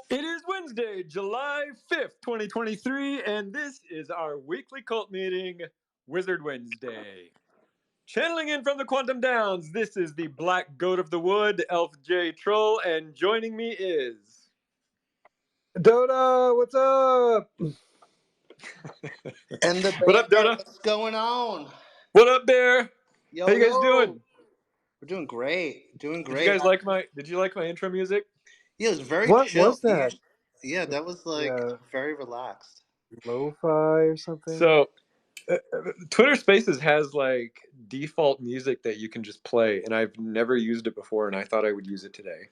It is Wednesday, July 5th, 2023, and this is our weekly cult meeting, Wizard Wednesday. Channeling in from the Quantum Downs, this is the Black Goat of the Wood, Elf J Troll, and joining me is. Dota, what's up? And the What up, bear, Dota? what's going on? What up, Bear? Yo, How you guys yo. doing? We're doing great. Doing Did you great. guys like my intro music? Yeah, it was very What chill. was that? Yeah, that was like Yeah, very relaxed. lo-fi or something? So, Twitter Spaces has like default music that you can just play, and I've never used it before, and I thought I would use it today.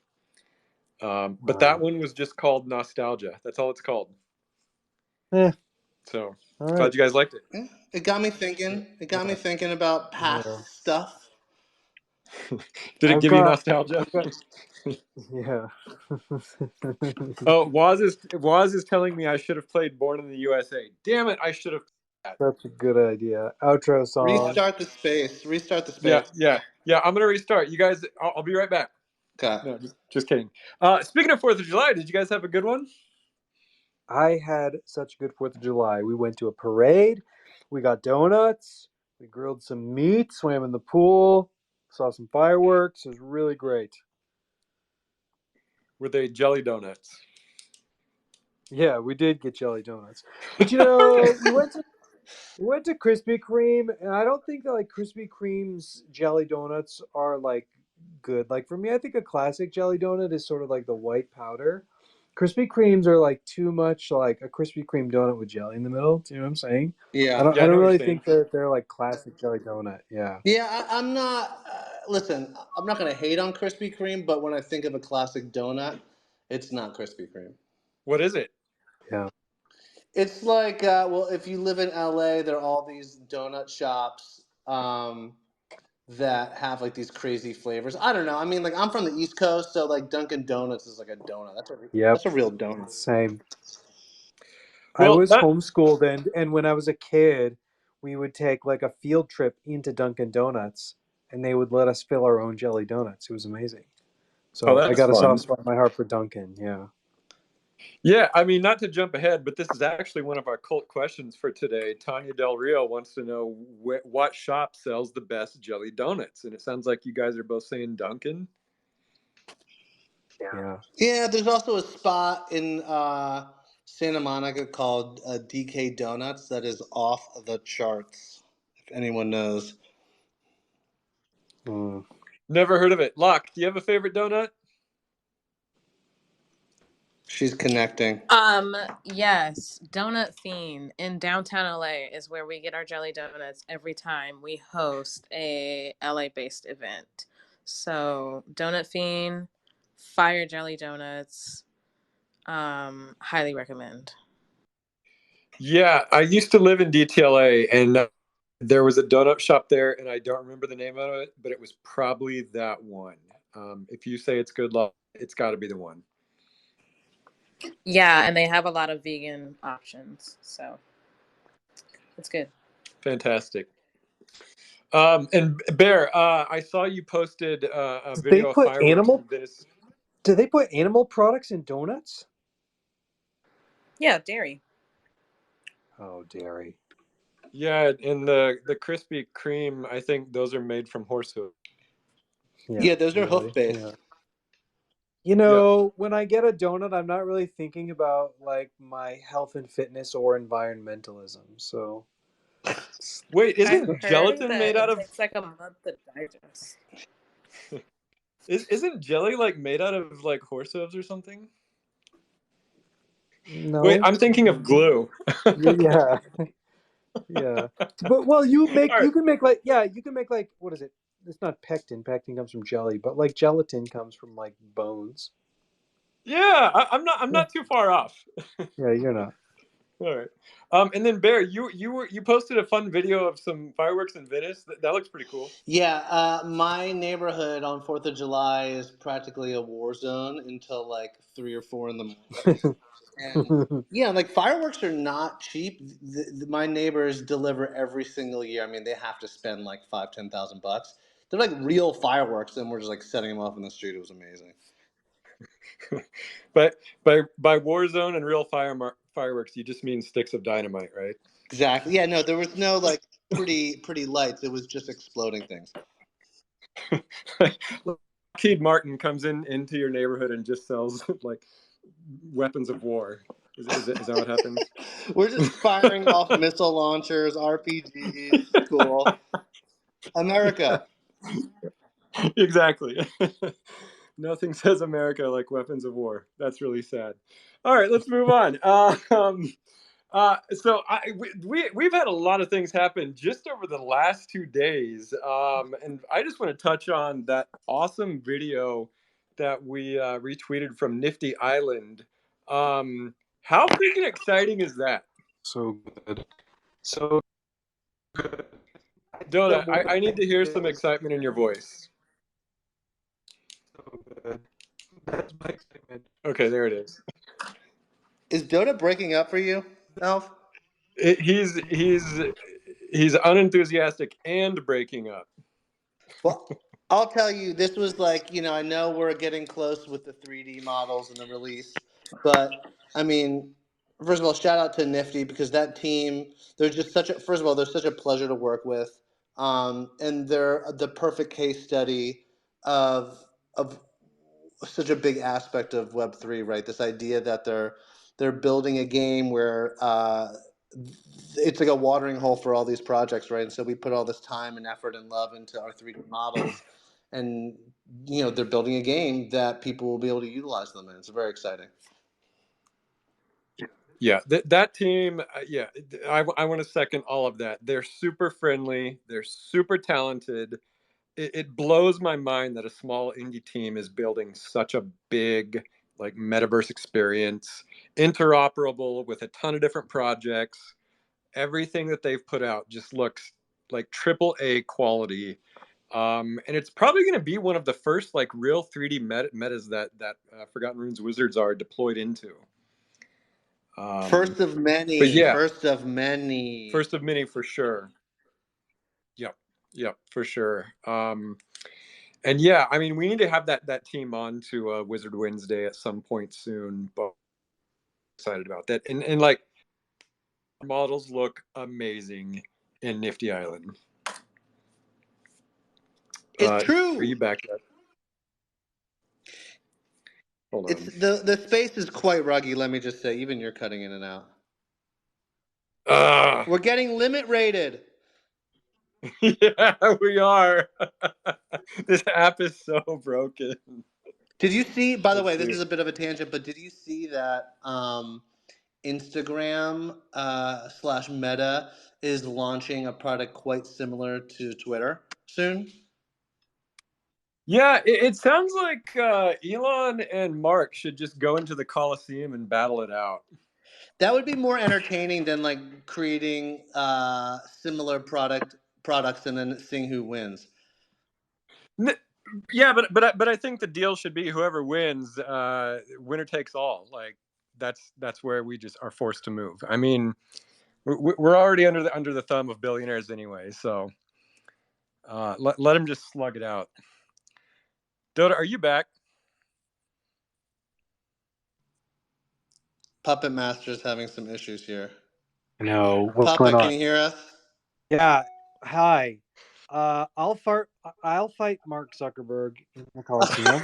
But that one was just called Nostalgia. That's all it's called. Yeah. So All right. glad you guys liked it. Yeah, it got me thinking. It got me thinking about past Yeah. stuff. Did it I've give you got, nostalgia? yeah. Oh, Waz is telling me I should have played Born in the USA. Damn it, I should have. Such a good idea. Outro song. Restart the space. Restart the space. Yeah. I'm gonna restart. You guys, I'll be right back. Okay. No, just kidding. Speaking of 4th of July, did you guys have a good one? I had such a good 4th of July. We went to a parade. We got donuts. We grilled some meat, swam in the pool, saw some fireworks. It was really great. Were they jelly donuts? Yeah, we did get jelly donuts. But you know, we went to Krispy Kreme, and I don't think that like Krispy Kreme's jelly donuts are like good. Like for me, I think a classic jelly donut is sort of like the white powder. Krispy Kremes are like too much like a Krispy Kreme donut with jelly in the middle. Do you know what I'm saying? Yeah. I don't. Yeah, I I know don't what you're really saying. think they're like classic jelly donut. Yeah. Yeah, I'm not. Listen, I'm not gonna hate on Krispy Kreme, but when I think of a classic donut, it's not Krispy Kreme. What is it? Yeah. It's like, well, if you live in LA, there are all these donut shops that have like these crazy flavors. I don't know. I mean, like I'm from the East Coast, so like Dunkin' Donuts is like a donut. Yep. That's a real donut. Same. I Well, was homeschooled, and when I was a kid, we would take like a field trip into Dunkin' Donuts, and they would let us fill our own jelly donuts. It was amazing. So I that's got a fun. soft spot in my heart for Dunkin'. Yeah. Yeah, I mean, not to jump ahead, but this is actually one of our cult questions for today. Tanya Del Rio wants to know what shop sells the best jelly donuts, and it sounds like you guys are both saying Dunkin'. Yeah. Yeah, there's also a spot in Santa Monica called DK Donuts that is off the charts. If anyone knows. Mm. Never heard of it. Locke, do you have a favorite donut? She's connecting. Yes, Donut Fiend in downtown LA is where we get our jelly donuts every time we host a LA based event. So Donut Fiend, fire jelly donuts, highly recommend. Yeah, I used to live in DTLA, and there was a donut shop there, and I don't remember the name of it, but it was probably that one. If you say it's good, Locke, it's got to be the one. Yeah, and they have a lot of vegan options, so it's good. Fantastic. And Bear, I saw you posted a Did video they of put fireworks animal? in Venice. Did they put animal products in donuts? Yeah, dairy. Oh, dairy. Yeah, and the Krispy Kreme, I think those are made from horse hoof. Yeah, those are really? hoof based. Yeah. You know, when I get a donut, I'm not really thinking about like my health and fitness or environmentalism. So Wait, I've isn't heard gelatin that made it out of? takes like a month to digest. Isn't jelly like made out of like horse hooves or something? no. Wait, I'm thinking of glue. Yeah. Yeah. But well, you All right. can make like you can make like what is it? It's not pectin. Pectin comes from jelly, but like gelatin comes from like bones. Yeah, I'm not too far off. Yeah, you're not. All right. And then Bear, you posted a fun video of some fireworks in Venice. That looks pretty cool. Yeah, my neighborhood on 4th of July is practically a war zone until like 3 or 4 in the morning. And yeah, like fireworks are not cheap. My neighbors deliver every single year. I mean, they have to spend like $5,000-10,000. They're like real fireworks, and we're just like setting them off in the street. It was amazing. But by Warzone and real fireworks, you just mean sticks of dynamite, right? Exactly. Yeah, no, there was no like pretty lights. It was just exploding things. Lockheed Martin comes into your neighborhood and just sells like weapons of war. Is that what happens? We're just firing off missile launchers, RPGs. Cool. America. Exactly. Nothing says America like weapons of war. That's really sad. All right, let's move on. We've had a lot of things happen just over the last 2 days, and I just want to touch on that awesome video that we retweeted from Nifty Island. How freaking exciting is that? So good. So good. Dota, I need to hear some excitement in your voice. So good. That's my excitement. Okay, there it is. Is Dota breaking up for you, Elf? He's unenthusiastic and breaking up. Well, I'll tell you, this was like, I know we're getting close with the 3D models and the release, but I mean, first of all, shout out to Nifty because that team, they're such a pleasure to work with. And they're the perfect case study of such a big aspect of Web3, right? This idea that they're building a game where it's like a watering hole for all these projects, right? And so we put all this time and effort and love into our 3D models, and they're building a game that people will be able to utilize them in. It's very exciting. Yeah, that team, I want to second all of that. They're super friendly. They're super talented. It blows my mind that a small indie team is building such a big like metaverse experience, interoperable with a ton of different projects. Everything that they've put out just looks like AAA quality. And it's probably going to be one of the first like real 3D metas that Forgotten Runes Wizards are deployed into. First of many. But yeah, First of many. First of many for sure. Yep, for sure. And yeah, I mean, we need to have that team on to Wizard Wednesday at some point soon. But I'm excited about that. And like, models look amazing in Nifty Island. It's true. Are you back yet? Hold on. It's the space is quite ruggy. Let me just say, even you're cutting in and out. We're getting limit rated. Yeah, we are. This app is so broken. Did you see? By the way, this is a bit of a tangent, but did you see that Instagram / Meta is launching a product quite similar to Twitter soon? Yeah, it sounds like Elon and Mark should just go into the Coliseum and battle it out. That would be more entertaining than like creating similar products and then seeing who wins. Yeah, but I think the deal should be whoever wins, winner takes all. Like that's where we just are forced to move. I mean, we're already under the thumb of billionaires anyway, so let them just slug it out. Dota, are you back? Puppet Master's having some issues here. No, what's Puppet, going on? can you hear us? Yeah. Hi. I'll fight Mark Zuckerberg in the Coliseum.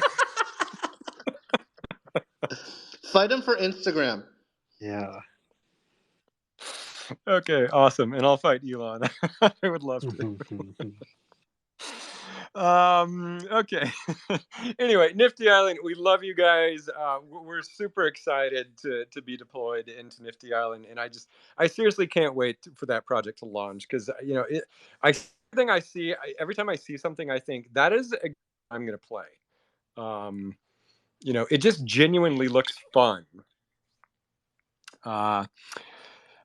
Fight him for Instagram. Yeah. Okay, awesome. And I'll fight Elon. I would love to. Okay. Anyway, Nifty Island, we love you guys. We're super excited to be deployed into Nifty Island, and I seriously can't wait for that project to launch because every time I see something, I think that is a game I'm going to play. It just genuinely looks fun.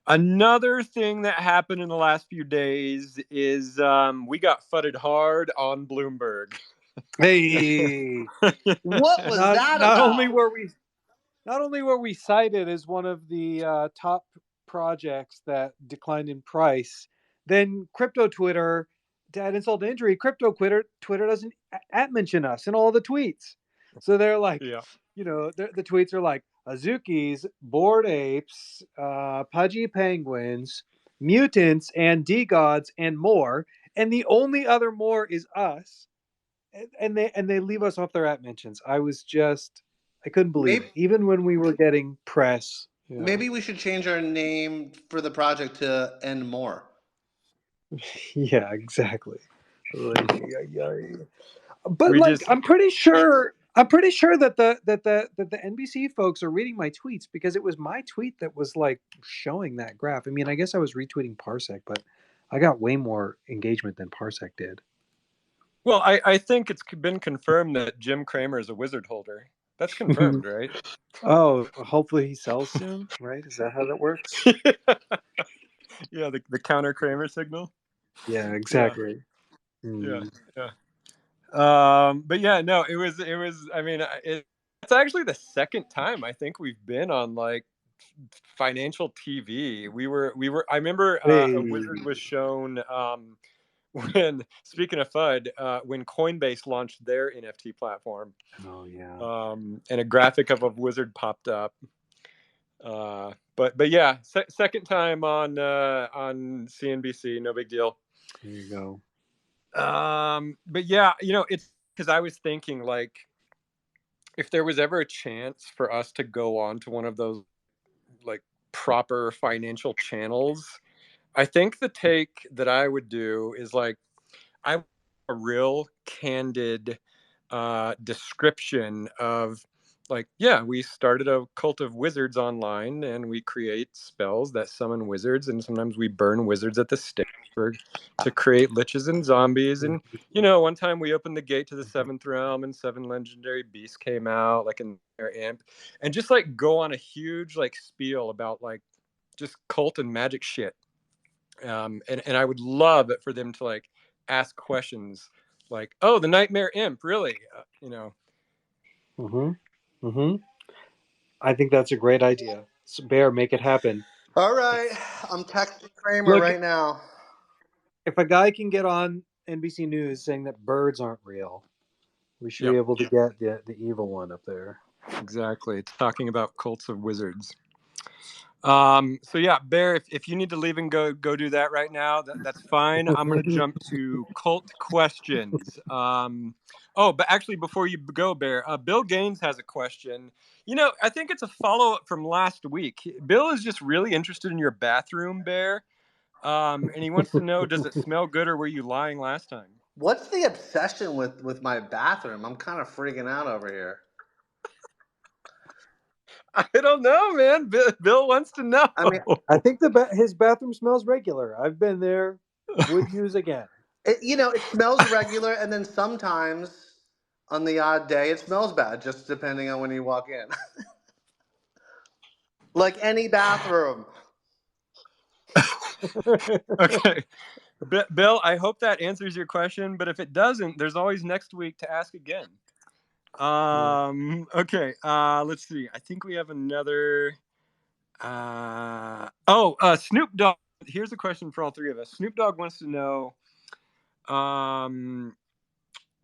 Another thing that happened in the last few days is we got fudded hard on Bloomberg. Hey, what was that about? Not only were we cited as one of the top projects that declined in price, then crypto Twitter, to add insult to injury, crypto Twitter doesn't mention us in all the tweets. So they're like, Yeah. the tweets are like Azukis, Bored Apes, Pudgy Penguins, Mutants, and D-Gods, and more. And the only other more is us. And they leave us off their app mentions. I couldn't believe Maybe it. Even when we were getting press. maybe we should change our name for the project to End More. Yeah, exactly. But We like, just I'm pretty sure that the NBC folks are reading my tweets, because it was my tweet that was like showing that graph. I mean, I guess I was retweeting Parsec, but I got way more engagement than Parsec did. Well, I think it's been confirmed that Jim Cramer is a wizard holder. That's confirmed, right? Oh, hopefully he sells soon, right? Is that how that works? Yeah, the counter Kramer signal. Yeah, Yeah, exactly. yeah, Hmm. yeah. But yeah, no, it was. I mean, it's actually the second time I think we've been on like financial TV. We were. I remember a wizard Hey. was shown. When speaking of FUD, when Coinbase launched their NFT platform, Oh yeah. and a graphic of a wizard popped up. But yeah, second time on CNBC, no big deal. There you go. But yeah, it's because I was thinking like if there was ever a chance for us to go on to one of those like proper financial channels, I think the take that I would do is like I want a real candid description of like, yeah, we started a cult of wizards online and we create spells that summon wizards, and sometimes we burn wizards at the stake to create liches and zombies. And one time we opened the gate to the seventh realm and 7 legendary beasts came out like in their imp, and just like go on a huge like spiel about like just cult and magic shit. And I would love it for them to like ask questions like, "Oh, the Nightmare Imp, really?" Mm-hmm. Mm-hmm. I think that's a great idea. So Bear, make it happen. All right, I'm texting Kramer Look, right now. if a guy can get on NBC News saying that birds aren't real, we should be Yep, able to get the evil one up there. exactly. It's talking about cults of wizards. So yeah, Bear, if you need to leave and go do that right now, that's fine. I'm gonna jump to cult questions. Oh, but actually, before you go, Bear, Bill Gaines has a question. I think it's a follow up from last week. Bill is just really interested in your bathroom, Bear. And he wants to know, does it smell good, or were you lying last time? What's the obsession with my bathroom? I'm kind of freaking out over here. I don't know, man. Bill wants to know. I mean, I think his bathroom smells regular. I've been there. Would use again. it smells regular, and then sometimes on the odd day it smells bad, just depending on when you walk in. Like any bathroom. Okay. Bill, I hope that answers your question, but if it doesn't, there's always next week to ask again. Okay, let's see. I think we have another. Snoop Dogg. Here's a question for all three of us. Snoop Dogg wants to know,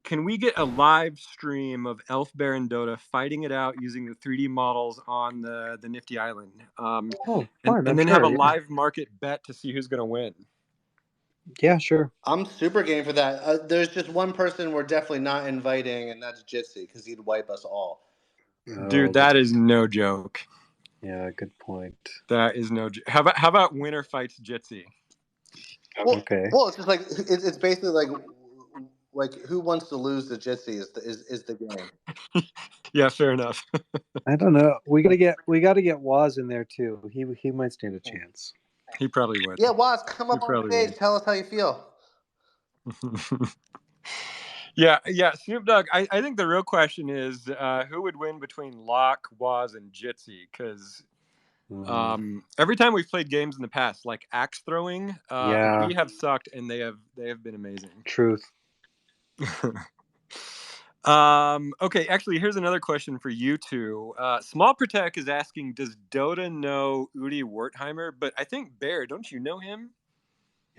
can we get a live stream of Elf, Bear, and Dota fighting it out using the 3D models on the Nifty Island? Oh, And fine. I'm then have a sure. live market bet to see who's going to win. Yeah, sure. I'm super game for that. There's just one person we're definitely not inviting, and that's Jitsi, because he'd wipe us all. Dude, that is no joke. Yeah, good point. That is no joke. How about winner fights Jitsi? Well, Okay. well, it's just like it's basically like who wants to lose to Jitsi is the game. Yeah, fair enough. I don't know. We gotta get Waz in there too. He might stand a chance. He probably would. Yeah, Waz, come He up on probably stage. would. Tell us how you feel. Yeah, Snoop Dogg. I think the real question is who would win between Locke, Waz, and Jitsi? Because every time we've played games in the past, like axe throwing, Yeah. we have sucked, and they have been amazing. Truth. Okay, actually, here's another question for you two. Small Protect is asking, does Dota know Udi Wertheimer? But I think Bear, don't you know him?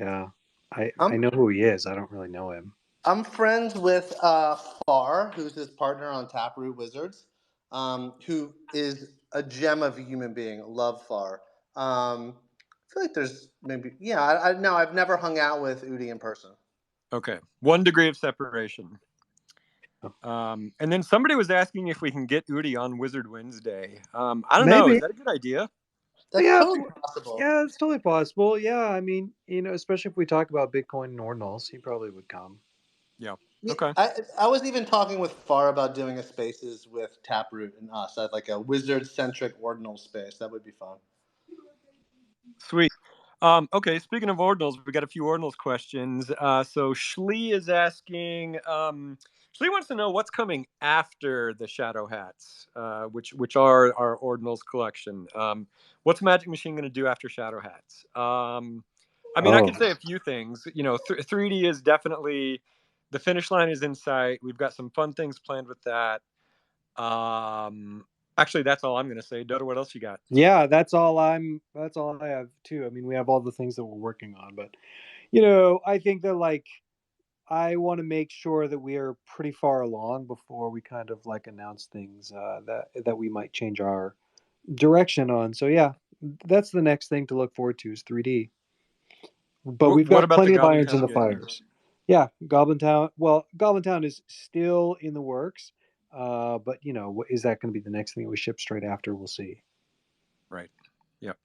Yeah. I know who he is. I don't really know him. I'm friends with Far, who's his partner on Taproot Wizards, who is a gem of a human being. Love Far. I feel like there's maybe no, I've never hung out with Udi in person. Okay, 1 degree of separation. And then somebody was asking if we can get Udi on Wizard Wednesday. I don't know. Maybe. Is that a good idea? That's Yeah, totally possible. Yeah, it's totally possible. Yeah, I mean, especially if we talk about Bitcoin and ordinals, he probably would come. Yeah. Yeah, Okay. I was even talking with Far about doing a spaces with Taproot and us at like a wizard-centric ordinal space. That would be fun. Sweet. Okay, speaking of ordinals, we got a few ordinals questions. So Shlee is asking, Shlee wants to know what's coming after the Shadow Hats, which are our ordinals collection. What's Magic Machine going to do after Shadow Hats? I mean, I could say a few things. 3D is definitely, the finish line is in sight. We've got some fun things planned with that. Actually, that's all I'm going to say. Dodo, what else you got? Yeah, that's all I have too. I mean, we have all the things that we're working on, but I think that I want to make sure that we are pretty far along before we kind of announce things that we might change our direction on. So yeah, that's the next thing to look forward to is 3D. But we've What got about the plenty of Goblin irons in Town the game? fires. Yeah, Goblin Town. Well, Goblin Town is still in the works, but is that going to be the next thing that we ship straight after? We'll see. Right. Yep.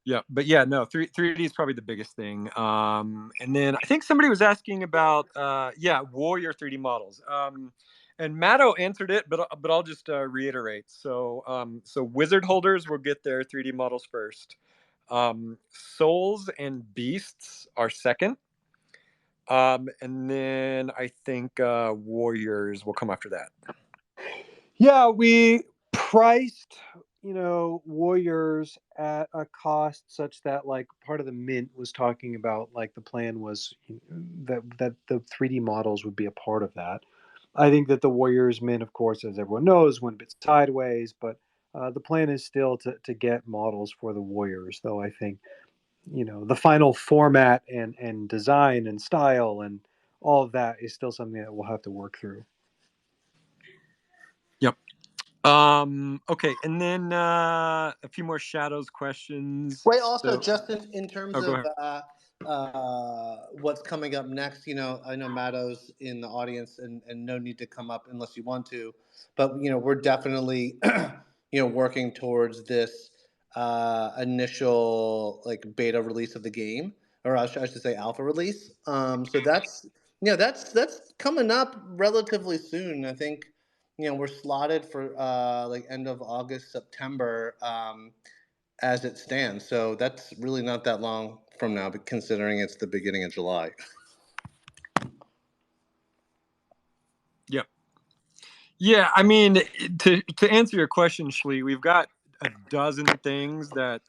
Yeah, but yeah, no, 3D is probably the biggest thing. And then I think somebody was asking about Warrior 3D models. And Matto answered it, but I'll just reiterate. So Wizard holders will get their 3D models first. Souls and Beasts are second. And then I think Warriors will come after that. Yeah, we priced, Warriors at a cost such that part of the mint was talking about the plan was that the 3D models would be a part of that. I think that the Warriors mint, of course, as everyone knows, went a bit sideways, but the plan is still to get models for the Warriors, though I think the final format and design and style and all of that is still something that we'll have to work through. Yep. Okay, and then a few more Shadows questions. Wait, also, just in terms go of ahead. what's coming up next, I know Matto's in the audience and no need to come up unless you want to, but we're definitely working towards this initial beta release of the game, or I should say alpha release. So that's coming up relatively soon. I think we're slotted for end of August, September. As it stands. So that's really not that long from now, but considering it's the beginning of July. Yep. Yeah, I mean, to answer your question, Shlee, we've got a dozen things that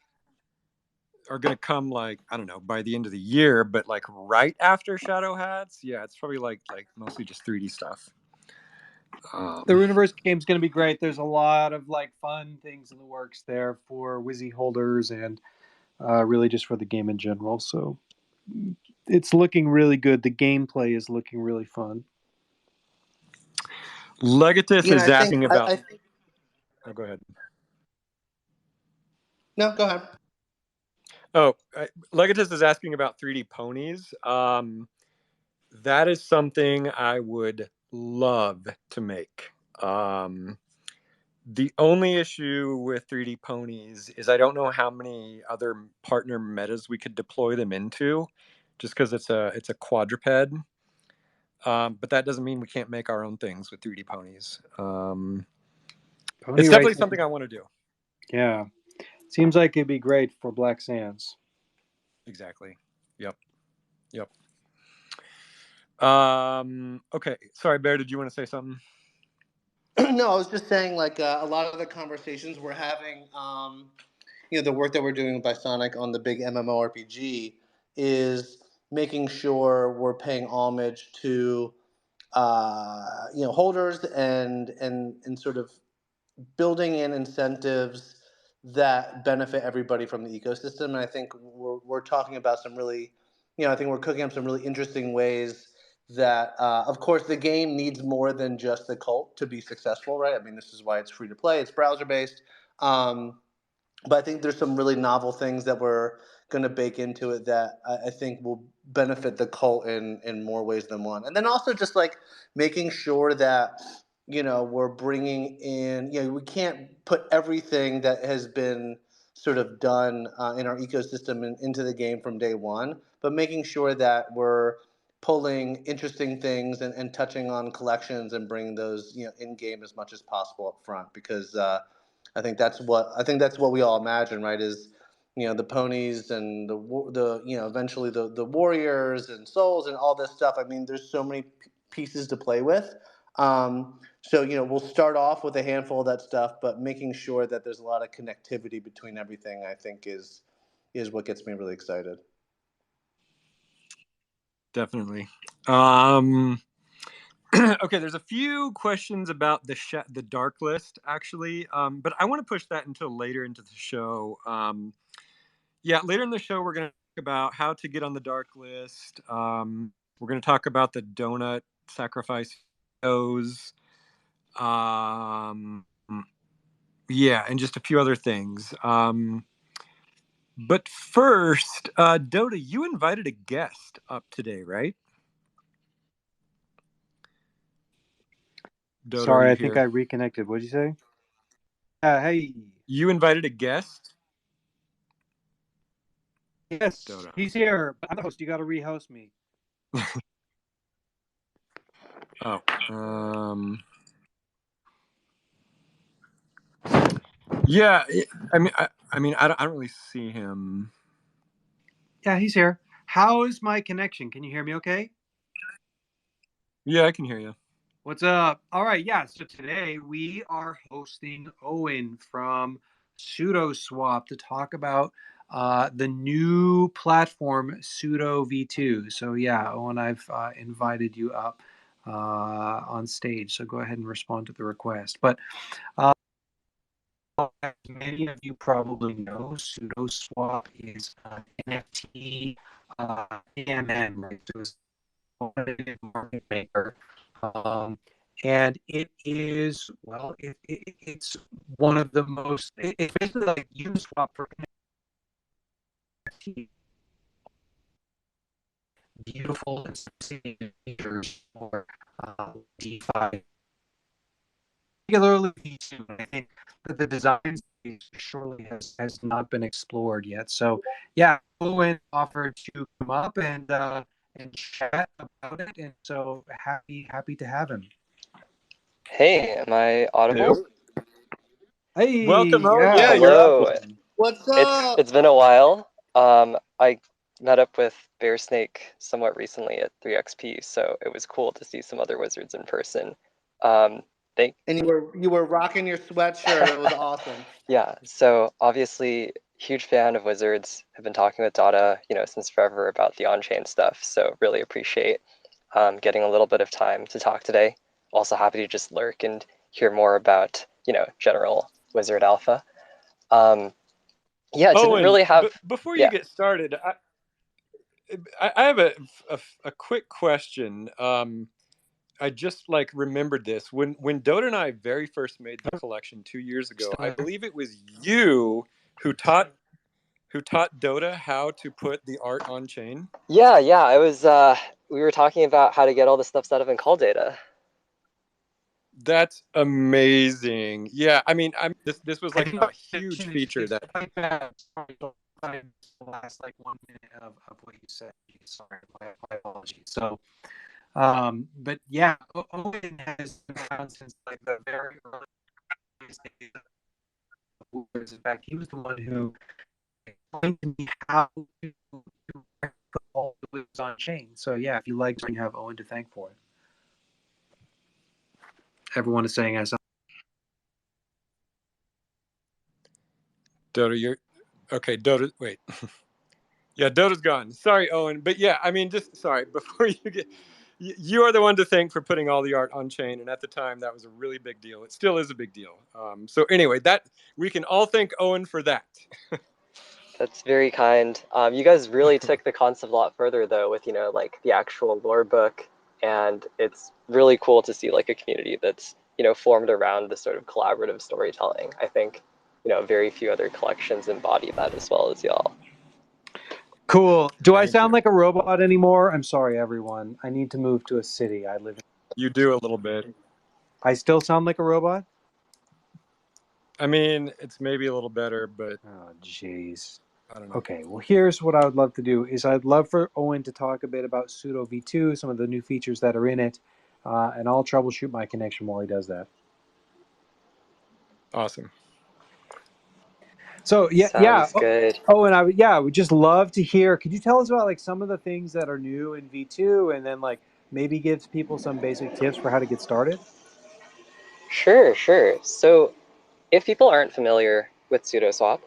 are going to come I don't know, by the end of the year, but right after Shadow Hats, yeah, it's probably mostly just 3D stuff. The Runiverse game is going to be great. There's a lot of fun things in the works there for Wizzy holders and really just for the game in general. So it's looking really good. The gameplay is looking really fun. Legatus is asking about. Oh, go ahead. No, go ahead. Oh, Legatus is asking about 3D ponies. That is something I would love to make. The only issue with 3D ponies is I don't know how many other partner metas we could deploy them into, just because it's a quadruped. But that doesn't mean we can't make our own things with 3D ponies. It's definitely something I want to do. Yeah, seems like it'd be great for Black Sands. Exactly. Yep. Okay. Sorry, Bear. Did you want to say something? No, I was just saying a lot of the conversations we're having, the work that we're doing with Bisonic on the big MMORPG is making sure we're paying homage to holders and sort of building in incentives that benefit everybody from the ecosystem. And I think we're talking about some really, I think we're cooking up some really interesting ways that, of course, the game needs more than just the cult to be successful, right? I mean, this is why it's free to play. It's browser based. But I think there's some really novel things that we're going to bake into it that I think will benefit the cult in more ways than one. And then also just like making sure that, we're bringing in, we can't put everything that has been sort of done in our ecosystem into the game from day one, but making sure that we're pulling interesting things and touching on collections and bringing those, in game as much as possible up front, because I think that's what we all imagine, right? Is the ponies and the eventually the warriors and souls and all this stuff. I mean, there's so many pieces to play with. So we'll start off with a handful of that stuff, but making sure that there's a lot of connectivity between everything, I think is what gets me really excited. Definitely. Okay, there's a few questions about the dark list, actually, but I want to push that until later into the show. Later in the show, we're going to talk about how to get on the dark list. We're going to talk about the donut sacrifice videos. And just a few other things. But first, Dota, you invited a guest up today, right? Dota, sorry, I think I reconnected. What did you say? Hey. You invited a guest? Yes, Dota. He's here. I'm the host. You got to re-host me. Oh. Yeah. I don't really see him. Yeah, he's here. How is my connection? Can you hear me okay? Yeah, I can hear you. What's up? All right, yeah. So today we are hosting Owen from SudoSwap to talk about the new platform Sudo V2. So yeah, Owen, I've invited you up on stage. So go ahead and respond to the request. But as many of you probably know, SudoSwap is an NFT AMM, right? So it's a market maker. And it is, well, it's one of the most, it's basically like Uniswap for NFT. Beautiful and sophisticated features for DeFi. Particularly V2, I think that the design stage surely has not been explored yet. So yeah, Owen offered to come up and chat about it, and so happy to have him. Hey, am I audible? Hey, welcome, Owen. Yeah, hello. What's up? It's been a while. I met up with Bearsnake somewhat recently at 3XP, so it was cool to see some other wizards in person. And you were rocking your sweatshirt. It was awesome. Yeah, so obviously huge fan of wizards. Have been talking with Dada, since forever about the on-chain stuff. So really appreciate getting a little bit of time to talk today. Also happy to just lurk and hear more about general wizard alpha. Didn't really have. Before you get started, I have a quick question. I just remembered this when Dota and I very first made the collection 2 years ago. I believe it was you who taught Dota how to put the art on chain. Yeah. I was. We were talking about how to get all the stuff set up in call data. That's amazing. Yeah, I mean, this was like a huge feature that. Last 1 minute of what you said. Sorry, my apologies. So. But yeah, Owen has been around since the very early days. In fact, he was the one who explained to me how to put all the wizards on chain. So yeah, if you like, you have Owen to thank for it. Everyone is saying as Dota, you're okay. Dota, wait. Yeah, Dota's gone. Sorry, Owen, but yeah, I mean, just sorry before you get. You are the one to thank for putting all the art on chain, and at the time that was a really big deal. It still is a big deal. So anyway, that we can all thank Owen for that. That's very kind. You guys really took the concept a lot further, though, with the actual lore book And it's really cool to see like a community that's, you know, formed around this sort of collaborative storytelling. I think, you know, very few other collections embody that as well as y'all. Cool. Do I Thank sound you. like a robot anymore? I'm sorry, everyone. I need to move to a city. I live in. You do a little bit. I still sound like a robot? I mean, it's maybe a little better, but Oh, jeez. I don't know. Okay, well, here's what I would love to do is I'd love for Owen to talk a bit about Pseudo V2, some of the new features that are in it, and I'll troubleshoot my connection while he does that. Awesome. So yeah. Sounds good. Oh, and I would just love to hear. Could you tell us about like some of the things that are new in V2, and then like maybe gives people some basic tips for how to get started? Sure, sure. So if people aren't familiar with SudoSwap,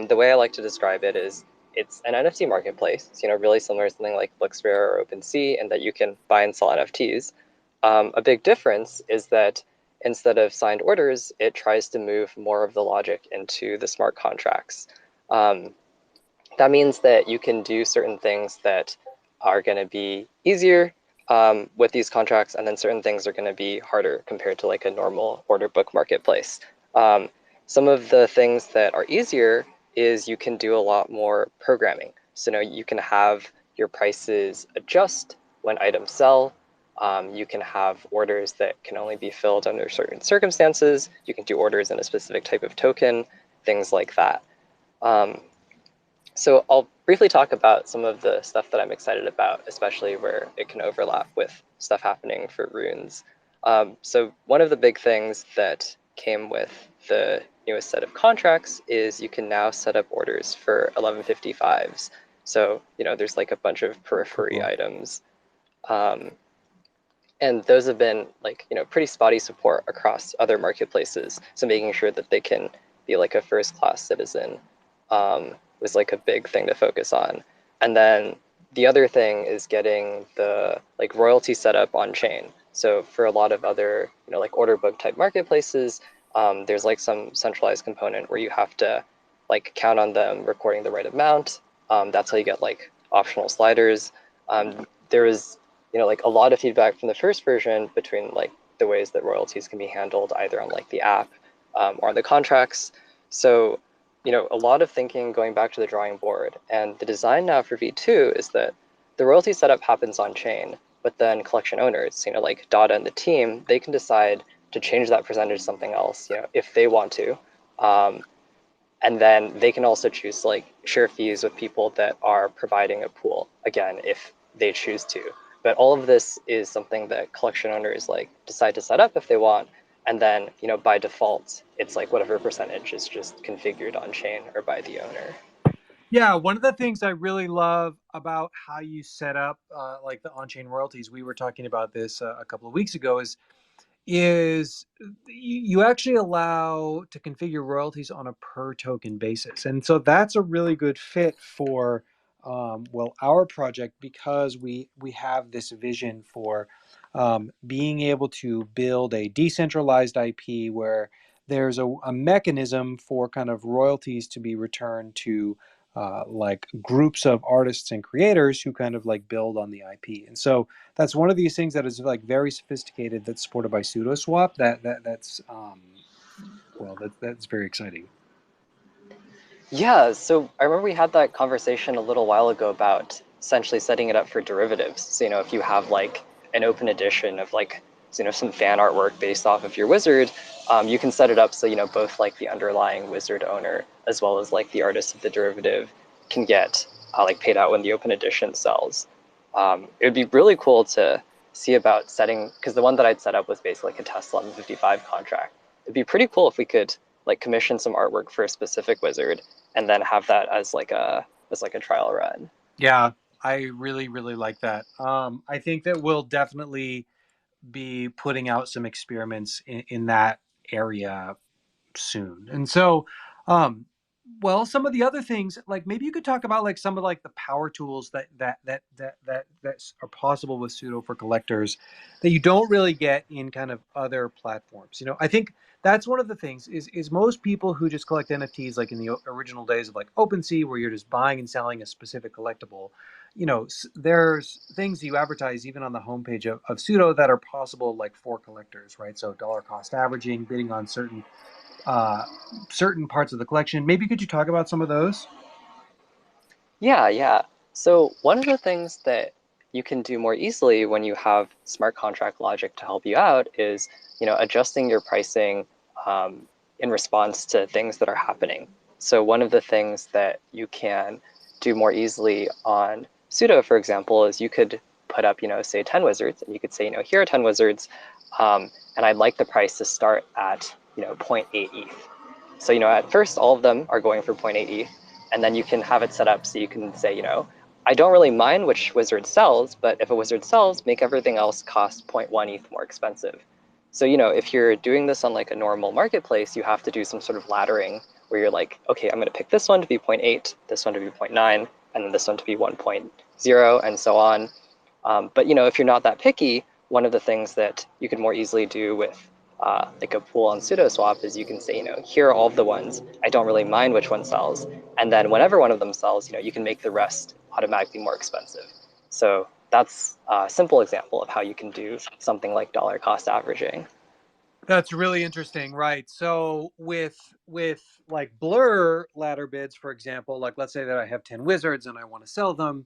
the way I like to describe it is it's an NFT marketplace, you know, really similar to something like Flixrare or OpenSea, and that you can buy and sell NFTs. A big difference is that instead of signed orders, it tries to move more of the logic into the smart contracts. Um, that means that you can do certain things that are going to be easier with these contracts, and then certain things are going to be harder compared to like a normal order book marketplace. Some of the things that are easier is you can do a lot more programming. So now you can have your prices adjust when items sell. You can have orders that can only be filled under certain circumstances. You can do orders in a specific type of token, things like that. So I'll briefly talk about some of the stuff that I'm excited about, especially where it can overlap with stuff happening for runes. So one of the big things that came with the newest set of contracts is you can now set up orders for 1155s. So, you know, there's like a bunch of periphery Cool. items. And those have been like, you know, pretty spotty support across other marketplaces. So making sure that they can be like a first-class citizen was like a big thing to focus on. And then the other thing is getting the like royalty set up on chain. So for a lot of other, you know, like order book type marketplaces, there's like some centralized component where you have to like count on them recording the right amount. That's how you get like optional sliders. There is, you know, like a lot of feedback from the first version between like the ways that royalties can be handled either on like the app or on the contracts. So, you know, a lot of thinking going back to the drawing board. And the design now for V2 is that the royalty setup happens on chain, but then collection owners, you know, like Dada and the team, they can decide to change that percentage to something else, you know, if they want to. And then they can also choose to like share fees with people that are providing a pool, again, if they choose to. But all of this is something that collection owners like decide to set up if they want. And then, you know, by default, it's like whatever percentage is just configured on chain or by the owner. Yeah, one of the things I really love about how you set up like the on-chain royalties, we were talking about this a couple of weeks ago, is you actually allow to configure royalties on a per token basis. And so that's a really good fit for well, our project, because we have this vision for being able to build a decentralized IP where there's a mechanism for kind of royalties to be returned to like groups of artists and creators who kind of like build on the IP. And so that's one of these things that is like very sophisticated, that's supported by SudoSwap. That's well, that's very exciting. Yeah, so I remember we had that conversation a little while ago about essentially setting it up for derivatives. So, you know, if you have like an open edition of like, you know, some fan artwork based off of your wizard, you can set it up so, you know, both like the underlying wizard owner as well as like the artist of the derivative can get like paid out when the open edition sells. It would be really cool to see about setting, because the one that I'd set up was basically like a Tesla 1155 contract. It'd be pretty cool if we could like commission some artwork for a specific wizard and then have that as like a trial run. Yeah, I really like that. I think that we'll definitely be putting out some experiments in that area soon. And so, well, some of the other things, like maybe you could talk about like some of like the power tools that are possible with Sudo for collectors that you don't really get in kind of other platforms. You know, I think that's one of the things is most people who just collect NFTs like in the original days of like OpenSea, where you're just buying and selling a specific collectible, there's things you advertise even on the homepage of Pseudo that are possible, like for collectors, right? So dollar cost averaging, bidding on certain parts of the collection. Maybe could you talk about some of those? Yeah. So one of the things that you can do more easily when you have smart contract logic to help you out is, adjusting your pricing in response to things that are happening. So one of the things that you can do more easily on Pseudo, for example, is you could put up, say 10 wizards, and you could say, here are 10 wizards, and I'd like the price to start at, zero point 0.8 ETH. So, at first, all of them are going for 0.8 ETH, and then you can have it set up so you can say, I don't really mind which wizard sells, but if a wizard sells, make everything else cost 0.1 ETH more expensive. So, if you're doing this on like a normal marketplace, you have to do some sort of laddering where you're like, okay, I'm going to pick this one to be 0.8, this one to be 0.9, and then this one to be 1.0, and so on. But, if you're not that picky, one of the things that you can more easily do with like a pool on SudoSwap is you can say, here are all of the ones. I don't really mind which one sells. And then whenever one of them sells, you can make the rest automatically more expensive. So that's a simple example of how you can do something like dollar cost averaging. That's really interesting, right? So with like Blur ladder bids, for example, like let's say that I have 10 wizards and I want to sell them,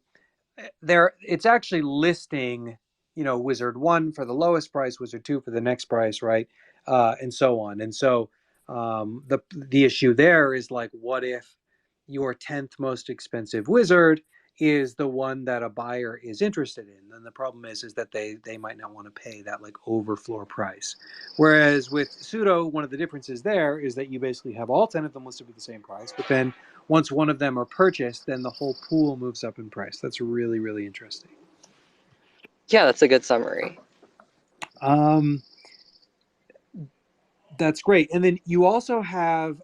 it's actually listing, wizard 1 for the lowest price, wizard 2 for the next price, right? And so on. And so the issue there is like, what if your 10th most expensive wizard is the one that a buyer is interested in? Then the problem is that they might not want to pay that like overfloor price. Whereas with Pseudo, one of the differences there is that you basically have all 10 of them listed for the same price, but then once one of them are purchased, then the whole pool moves up in price. That's really, really interesting. Yeah, that's a good summary. That's great. And then you also have,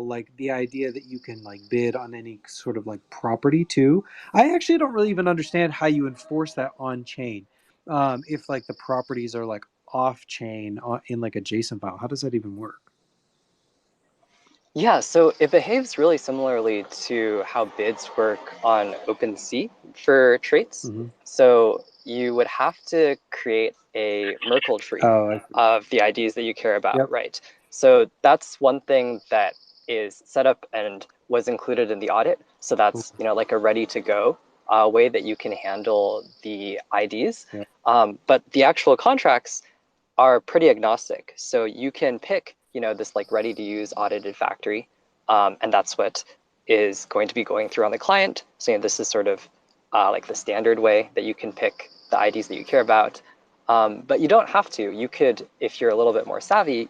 like the idea that you can like bid on any sort of like property too. I actually don't really even understand how you enforce that on chain. If like the properties are like off chain in like a JSON file, how does that even work? Yeah, so it behaves really similarly to how bids work on OpenSea for traits. Mm-hmm. So you would have to create a Merkle tree of the IDs that you care about, Yep. right? So that's one thing that is set up and was included in the audit. So that's, like a ready to go way that you can handle the IDs. Yep. But the actual contracts are pretty agnostic. So you can pick, this like ready to use audited factory. And that's what is going to be going through on the client. So this is sort of like the standard way that you can pick the IDs that you care about. But you don't have to. You could, if you're a little bit more savvy,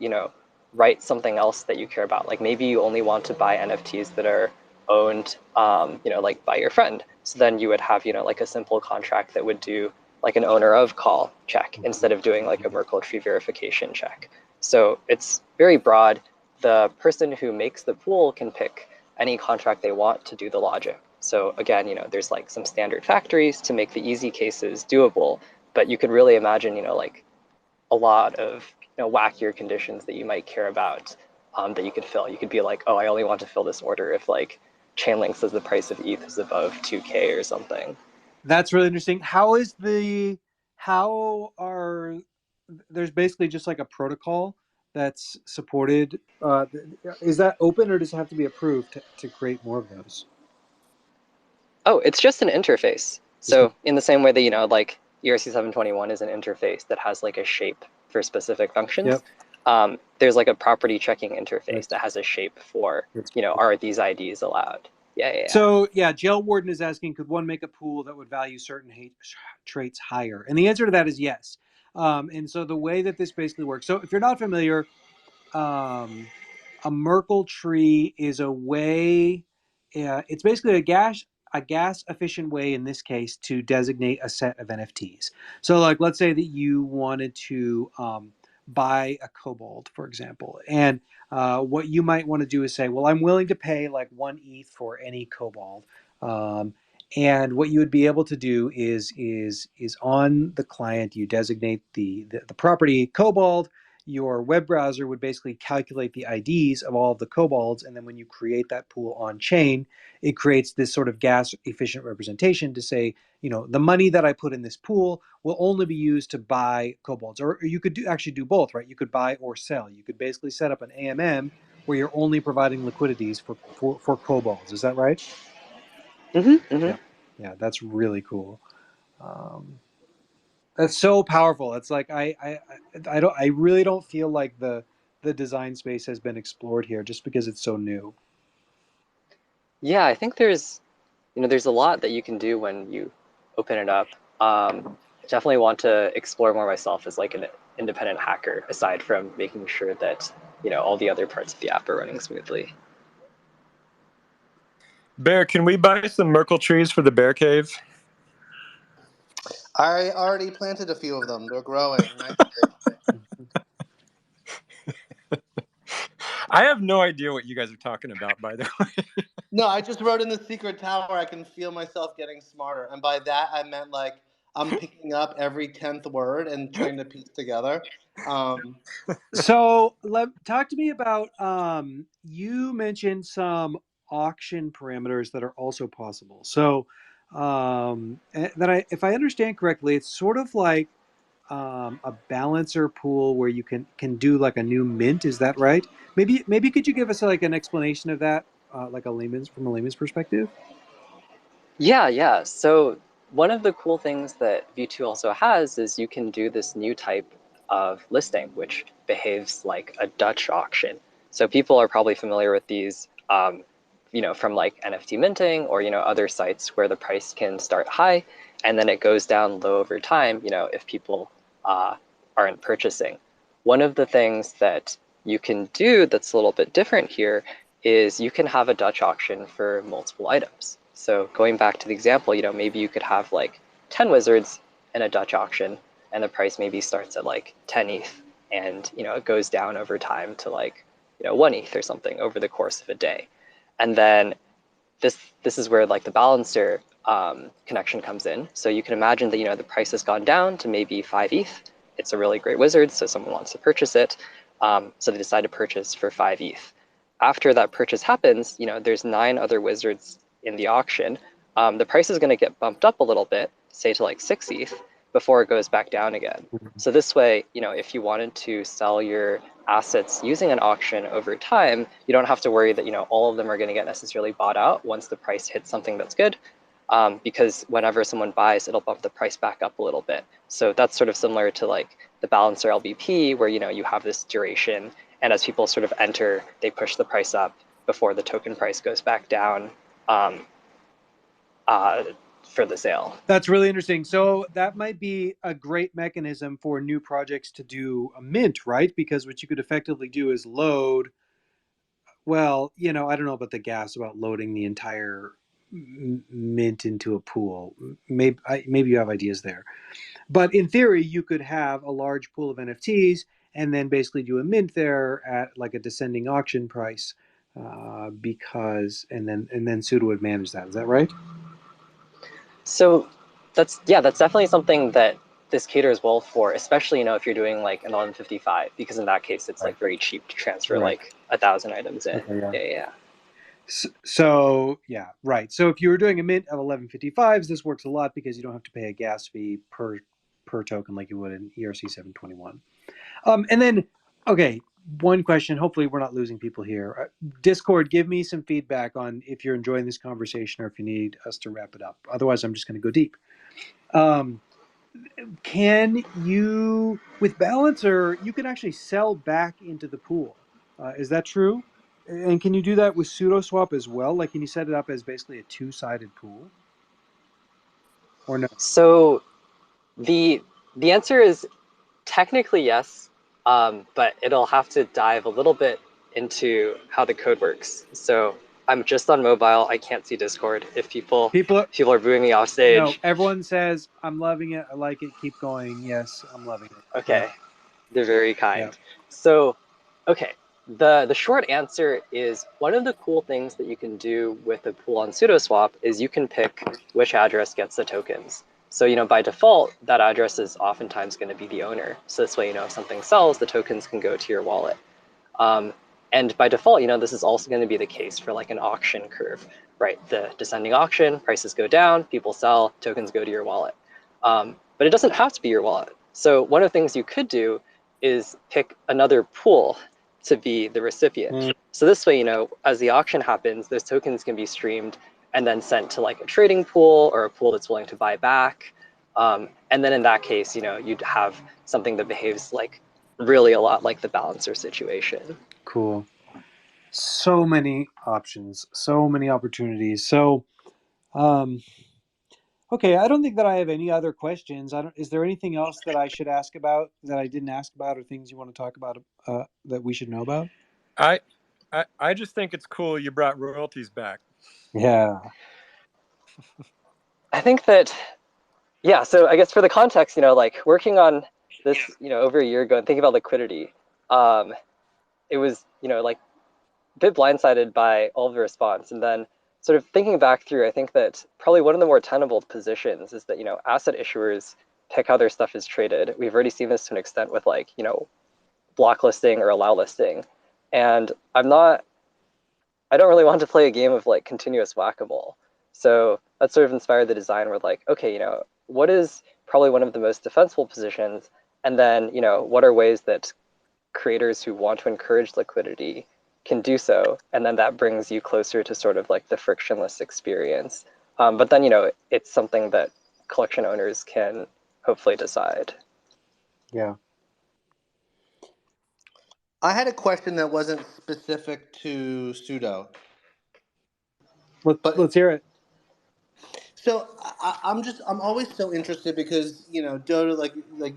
write something else that you care about. Like maybe you only want to buy NFTs that are owned, like by your friend. So then you would have, like a simple contract that would do like an owner of call check instead of doing like a Merkle tree verification check. So it's very broad. The person who makes the pool can pick any contract they want to do the logic. So again, there's like some standard factories to make the easy cases doable, but you could really imagine, like a lot of wackier conditions that you might care about that you could fill. You could be like, oh, I only want to fill this order if like Chainlink says the price of ETH is above 2K or something. That's really interesting. There's basically just like a protocol that's supported. Is that open or does it have to be approved to create more of those? Oh, it's just an interface. So in the same way that, like ERC 721 is an interface that has like a shape for specific functions. Yep. There's like a property checking interface that has a shape for, are these IDs allowed? Yeah. So Jail Warden is asking, could one make a pool that would value certain traits higher? And the answer to that is yes. And so the way that this basically works, so if you're not familiar, a Merkle tree is a way, it's basically a gas efficient way in this case to designate a set of NFTs. So like, let's say that you wanted to buy a Kobold, for example, and what you might want to do is say, well, I'm willing to pay like 1 ETH for any Kobold. And what you would be able to do is on the client, you designate the property Kobold. your web browser would basically calculate the IDs of all of the kobolds, and then when you create that pool on chain, it creates this sort of gas efficient representation to say, the money that I put in this pool will only be used to buy kobolds. Or you could actually do both, right? You could buy or sell. You could basically set up an AMM where you're only providing liquidities for kobolds. Is that right? Mm-hmm. Yeah, that's really cool. That's so powerful. It's like I really don't feel like the design space has been explored here just because it's so new. Yeah, I think there's a lot that you can do when you open it up. Definitely want to explore more myself as like an independent hacker, aside from making sure that all the other parts of the app are running smoothly. Bear, can we buy some Merkle trees for the bear cave? I already planted a few of them. They're growing nicely. I have no idea what you guys are talking about, by the way. No, I just wrote in the secret tower, I can feel myself getting smarter. And by that, I meant like I'm picking up every 10th word and trying to piece together. So talk to me about you mentioned some auction parameters that are also possible. So if I understand correctly, it's sort of like a balancer pool where you can do like a new mint. Is that right? Maybe could you give us like an explanation of that, like from a layman's perspective? Yeah. So one of the cool things that V2 also has is you can do this new type of listing, which behaves like a Dutch auction. So people are probably familiar with these, from like NFT minting or other sites where the price can start high and then it goes down low over time. If people aren't purchasing. One of the things that you can do that's a little bit different here is you can have a Dutch auction for multiple items. So going back to the example, maybe you could have like 10 wizards in a Dutch auction and the price maybe starts at like 10 ETH and it goes down over time to like 1 ETH or something over the course of a day. And then this is where like the balancer connection comes in. So you can imagine that the price has gone down to maybe 5 ETH. It's a really great wizard, so someone wants to purchase it. So they decide to purchase for 5 ETH. After that purchase happens, there's 9 other wizards in the auction. The price is going to get bumped up a little bit, say to like 6 ETH, before it goes back down again. So this way, if you wanted to sell your assets using an auction over time, you don't have to worry that all of them are going to get necessarily bought out once the price hits something that's good, because whenever someone buys, it'll bump the price back up a little bit. So that's sort of similar to like the balancer LBP, where you have this duration, and as people sort of enter, they push the price up before the token price goes back down for the sale. That's really interesting. So that might be a great mechanism for new projects to do a mint, right? Because what you could effectively do is load. Well, I don't know about the gas about loading the entire mint into a pool. Maybe you have ideas there, but in theory, you could have a large pool of NFTs and then basically do a mint there at like a descending auction price, and then Sudo would manage that. Is that right? So that's definitely something that this caters well for, especially if you're doing like an 1155, because in that case it's like very cheap to transfer like 1,000 items in. Okay, yeah. So yeah, right. So if you were doing a mint of 1155s, this works a lot because you don't have to pay a gas fee per token like you would in ERC 721. And then, okay, one question. Hopefully, we're not losing people here. Discord, give me some feedback on if you're enjoying this conversation or if you need us to wrap it up. Otherwise, I'm just going to go deep. Can you, with Balancer, you can actually sell back into the pool? Is that true? And can you do that with SudoSwap as well? Like, can you set it up as basically a two-sided pool, or no? So the answer is technically yes, but it'll have to dive a little bit into how the code works. So I'm just on mobile. I can't see Discord. If people are booing me off stage. No, everyone says, I'm loving it. I like it. Keep going. Yes, I'm loving it. Okay. Yeah. They're very kind. Yeah. So, okay. The short answer is one of the cool things that you can do with a pool on SudoSwap is you can pick which address gets the tokens. So, by default, that address is oftentimes going to be the owner. So this way, if something sells, the tokens can go to your wallet. And by default, this is also going to be the case for like an auction curve, right? The descending auction, prices go down, people sell, tokens go to your wallet. But it doesn't have to be your wallet. So one of the things you could do is pick another pool to be the recipient. So this way, as the auction happens, those tokens can be streamed and then sent to like a trading pool or a pool that's willing to buy back. And then in that case, you'd have something that behaves like really a lot like the balancer situation. Cool. So many options, so many opportunities. So, okay, I don't think that I have any other questions. Is there anything else that I should ask about that I didn't ask about, or things you want to talk about that we should know about? I just think it's cool you brought royalties back. Yeah. I think that, yeah, so I guess for the context, like working on this, over a year ago and thinking about liquidity, it was, like a bit blindsided by all of the response. And then sort of thinking back through, I think that probably one of the more tenable positions is that, asset issuers pick how their stuff is traded. We've already seen this to an extent with like, block listing or allow listing. And I don't really want to play a game of like continuous whack-a-mole. So that sort of inspired the design where like, okay, what is probably one of the most defensible positions? And then, what are ways that creators who want to encourage liquidity can do so? And then that brings you closer to sort of like the frictionless experience. But then, it's something that collection owners can hopefully decide. Yeah. I had a question that wasn't specific to Sudo. Let's hear it. So I'm always so interested because Dodo, like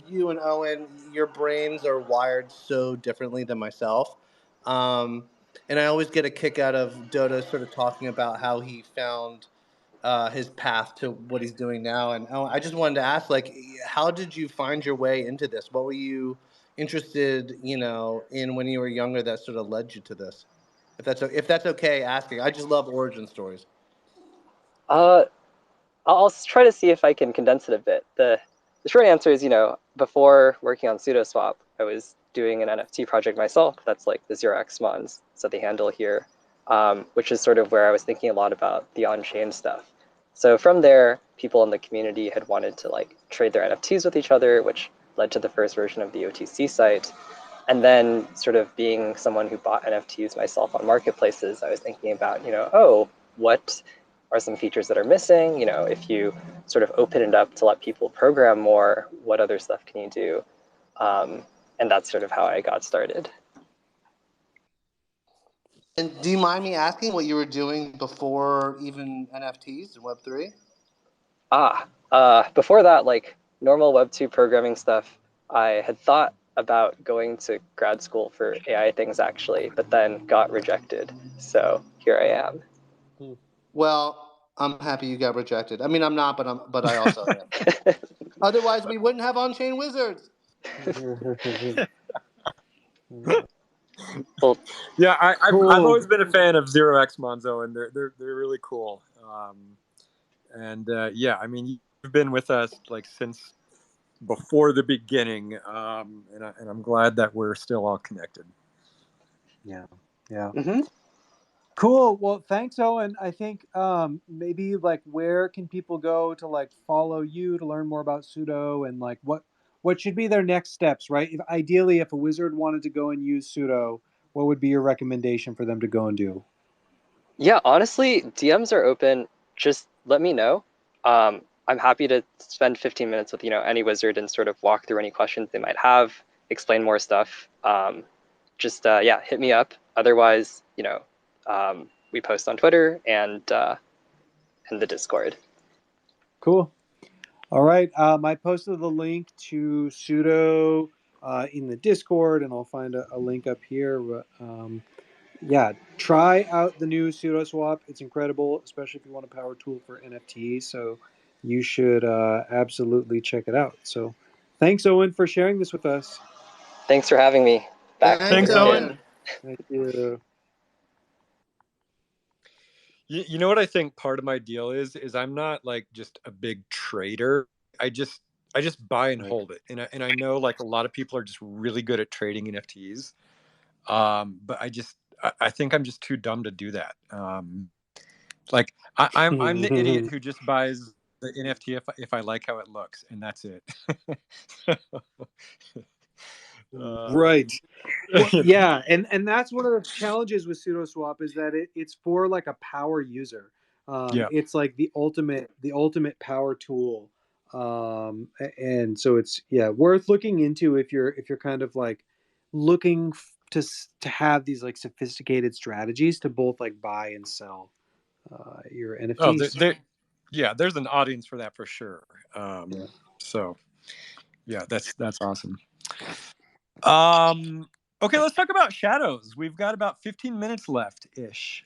you and Owen, your brains are wired so differently than myself, and I always get a kick out of Dodo sort of talking about how he found his path to what he's doing now. And Owen, I just wanted to ask, like, how did you find your way into this? What were you interested, in when you were younger that sort of led you to this? If that's okay asking, I just love origin stories. I'll try to see if I can condense it a bit. The short answer is, before working on SudoSwap, I was doing an NFT project myself. That's like the 0xMons, so the handle here, which is sort of where I was thinking a lot about the on-chain stuff. So from there, people in the community had wanted to like trade their NFTs with each other, which led to the first version of the OTC site. And then sort of being someone who bought NFTs myself on marketplaces, I was thinking about, what are some features that are missing? If you sort of open it up to let people program more, what other stuff can you do? And that's sort of how I got started. And do you mind me asking what you were doing before even NFTs and Web3? Before that, like normal Web2 programming stuff, I had thought about going to grad school for AI things actually, but then got rejected. So here I am. Well, I'm happy you got rejected. I mean, I'm not, but I also am. Otherwise, we wouldn't have on-chain wizards. Well, Yeah, I've Cool. always been a fan of 0xMons, and they're really cool. Yeah, I mean, you've been with us like since before the beginning, and I'm glad that we're still all connected. Yeah. Yeah. mm-hmm. Cool. Well, thanks, Owen. I think maybe like where can people go to like follow you to learn more about Sudo, and like what should be their next steps, right? Ideally, if a wizard wanted to go and use Sudo, what would be your recommendation for them to go and do? Yeah, honestly, DMs are open. Just let me know. I'm happy to spend 15 minutes with any wizard and sort of walk through any questions they might have, explain more stuff. Yeah, hit me up. Otherwise, we post on Twitter and the Discord. Cool. All right. I posted the link to Sudo in the Discord, and I'll find a link up here. But yeah, try out the new SudoSwap. It's incredible, especially if you want a power tool for NFTs. So you should absolutely check it out. So thanks, Owen, for sharing this with us. Thanks for having me. Back Thanks, to Owen. Thank you. You know what I think part of my deal is I'm not like just a big trader. I just buy and Right. hold it, and I know like a lot of people are just really good at trading NFTs, but I think I'm just too dumb to do that. Like I'm the idiot who just buys the NFT if I like how it looks, and that's it. Right. Well, yeah, and that's one of the challenges with SudoSwap is that it's for like a power user. Yeah. It's like the ultimate power tool. And so it's worth looking into if you're kind of like looking to have these like sophisticated strategies to both like buy and sell your Oh, NFTs. there's an audience for that for sure. Yeah. So yeah, that's awesome. Okay, let's talk about shadows. We've got about 15 minutes left ish.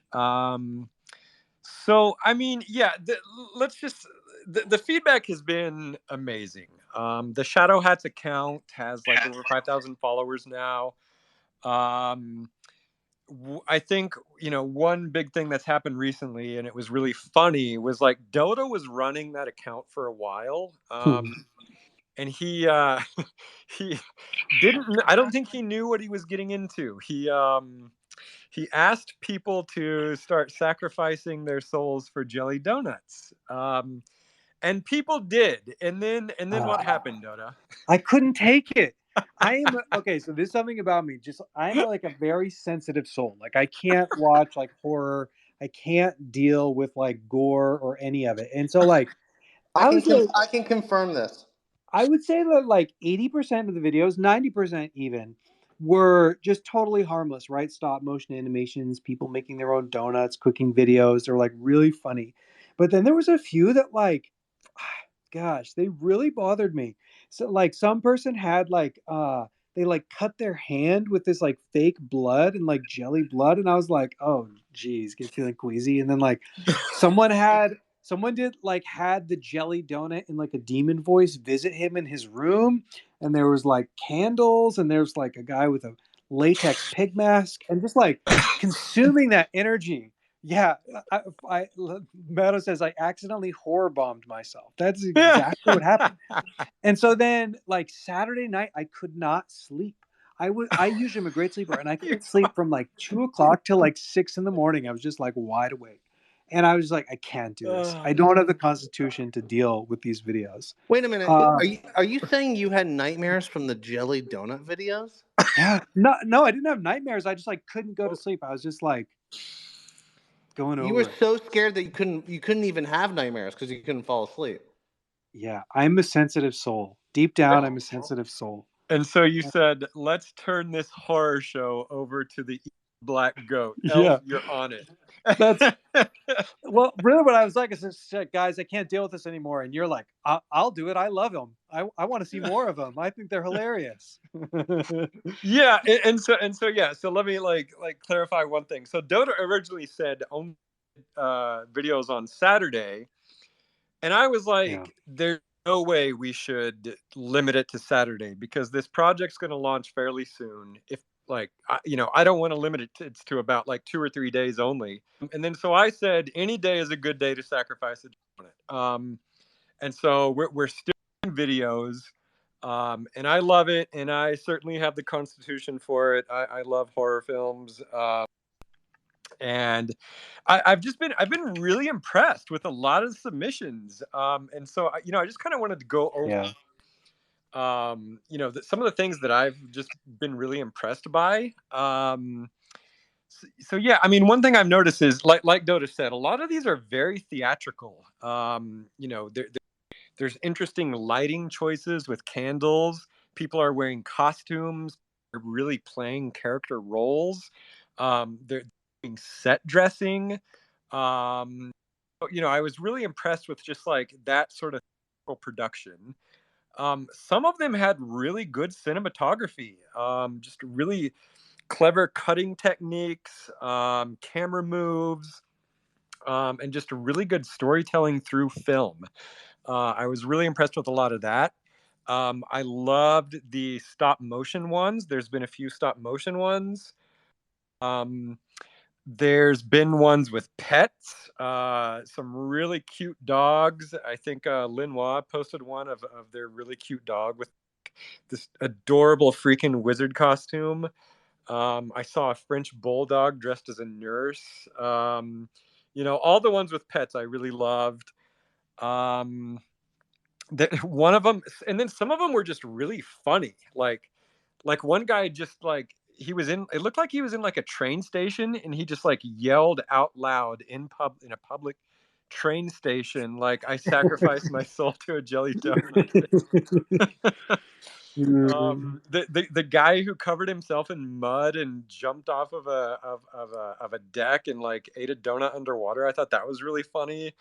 So I mean, yeah, let's just the feedback has been amazing. The Shadow Hats account has like over 5,000 followers now. I think one big thing that's happened recently, and it was really funny, was like Dota was running that account for a while, and he he didn't. I don't think he knew what he was getting into. He asked people to start sacrificing their souls for jelly donuts, and people did. And then what happened, Dota? I couldn't take it. I am okay. So there's something about me. Just I'm like a very sensitive soul. Like I can't watch like horror. I can't deal with like gore or any of it. And so like I can confirm this. I would say that like 80% of the videos, 90% even, were just totally harmless, right? Stop motion animations, people making their own donuts, cooking videos. They're like really funny. But then there was a few that like, gosh, they really bothered me. So like some person had like they like cut their hand with this like fake blood and like jelly blood, and I was like, oh geez, get feeling queasy. And then like someone had the jelly donut in like a demon voice visit him in his room, and there was like candles, and there's like a guy with a latex pig mask, and just like consuming that energy. Yeah, Meadow says I accidentally horror bombed myself. That's exactly what happened. And so then, like Saturday night, I could not sleep. I usually am a great sleeper, and I couldn't sleep from like 2 o'clock till like 6 in the morning. I was just like wide awake, and I was like, I can't do this. I don't have the constitution to deal with these videos. Wait a minute. Are you saying you had nightmares from the jelly donut videos? Yeah, no, I didn't have nightmares. I just like couldn't go to sleep. I was just like going over. You were so scared that you couldn't even have nightmares because you couldn't fall asleep. Yeah, I'm a sensitive soul. Deep down, I'm a sensitive soul. And so you said, let's turn this horror show over to the Black Goat. Yeah, you're on it. That's well, really what I was like is, guys, I can't deal with this anymore. And you're like, I'll do it. I love them. I want to see more of them. I think they're hilarious. Yeah, and so yeah. So let me like clarify one thing. So Dota originally said only videos on Saturday, and I was like, there's no way we should limit it to Saturday because this project's going to launch fairly soon. If like I don't want to limit it to about like 2 or 3 days only. And then so I said any day is a good day to sacrifice a donut. And so we're still doing videos, and I love it, and I certainly have the constitution for it. I love horror films. And I've been really impressed with a lot of submissions. And so I just kind of wanted to go over some of the things that I've just been really impressed by. So yeah, I mean, one thing I've noticed is like Dota said, a lot of these are very theatrical. There's interesting lighting choices with candles. People are wearing costumes. They're really playing character roles. They're doing set dressing. I was really impressed with just like that sort of production. Some of them had really good cinematography, just really clever cutting techniques, camera moves, and just a really good storytelling through film. I was really impressed with a lot of that. I loved the stop motion ones. There's been a few stop motion ones. There's been ones with pets, some really cute dogs. I think Linois posted one of their really cute dog with this adorable freaking wizard costume. I saw a French bulldog dressed as a nurse. All the ones with pets I really loved. One of them, and then some of them were just really funny. Like one guy just like he was in. It looked like he was in like a train station, and he just like yelled out loud in a public train station, like I sacrificed my soul to a jelly donut. The guy who covered himself in mud and jumped off of a deck and like ate a donut underwater. I thought that was really funny.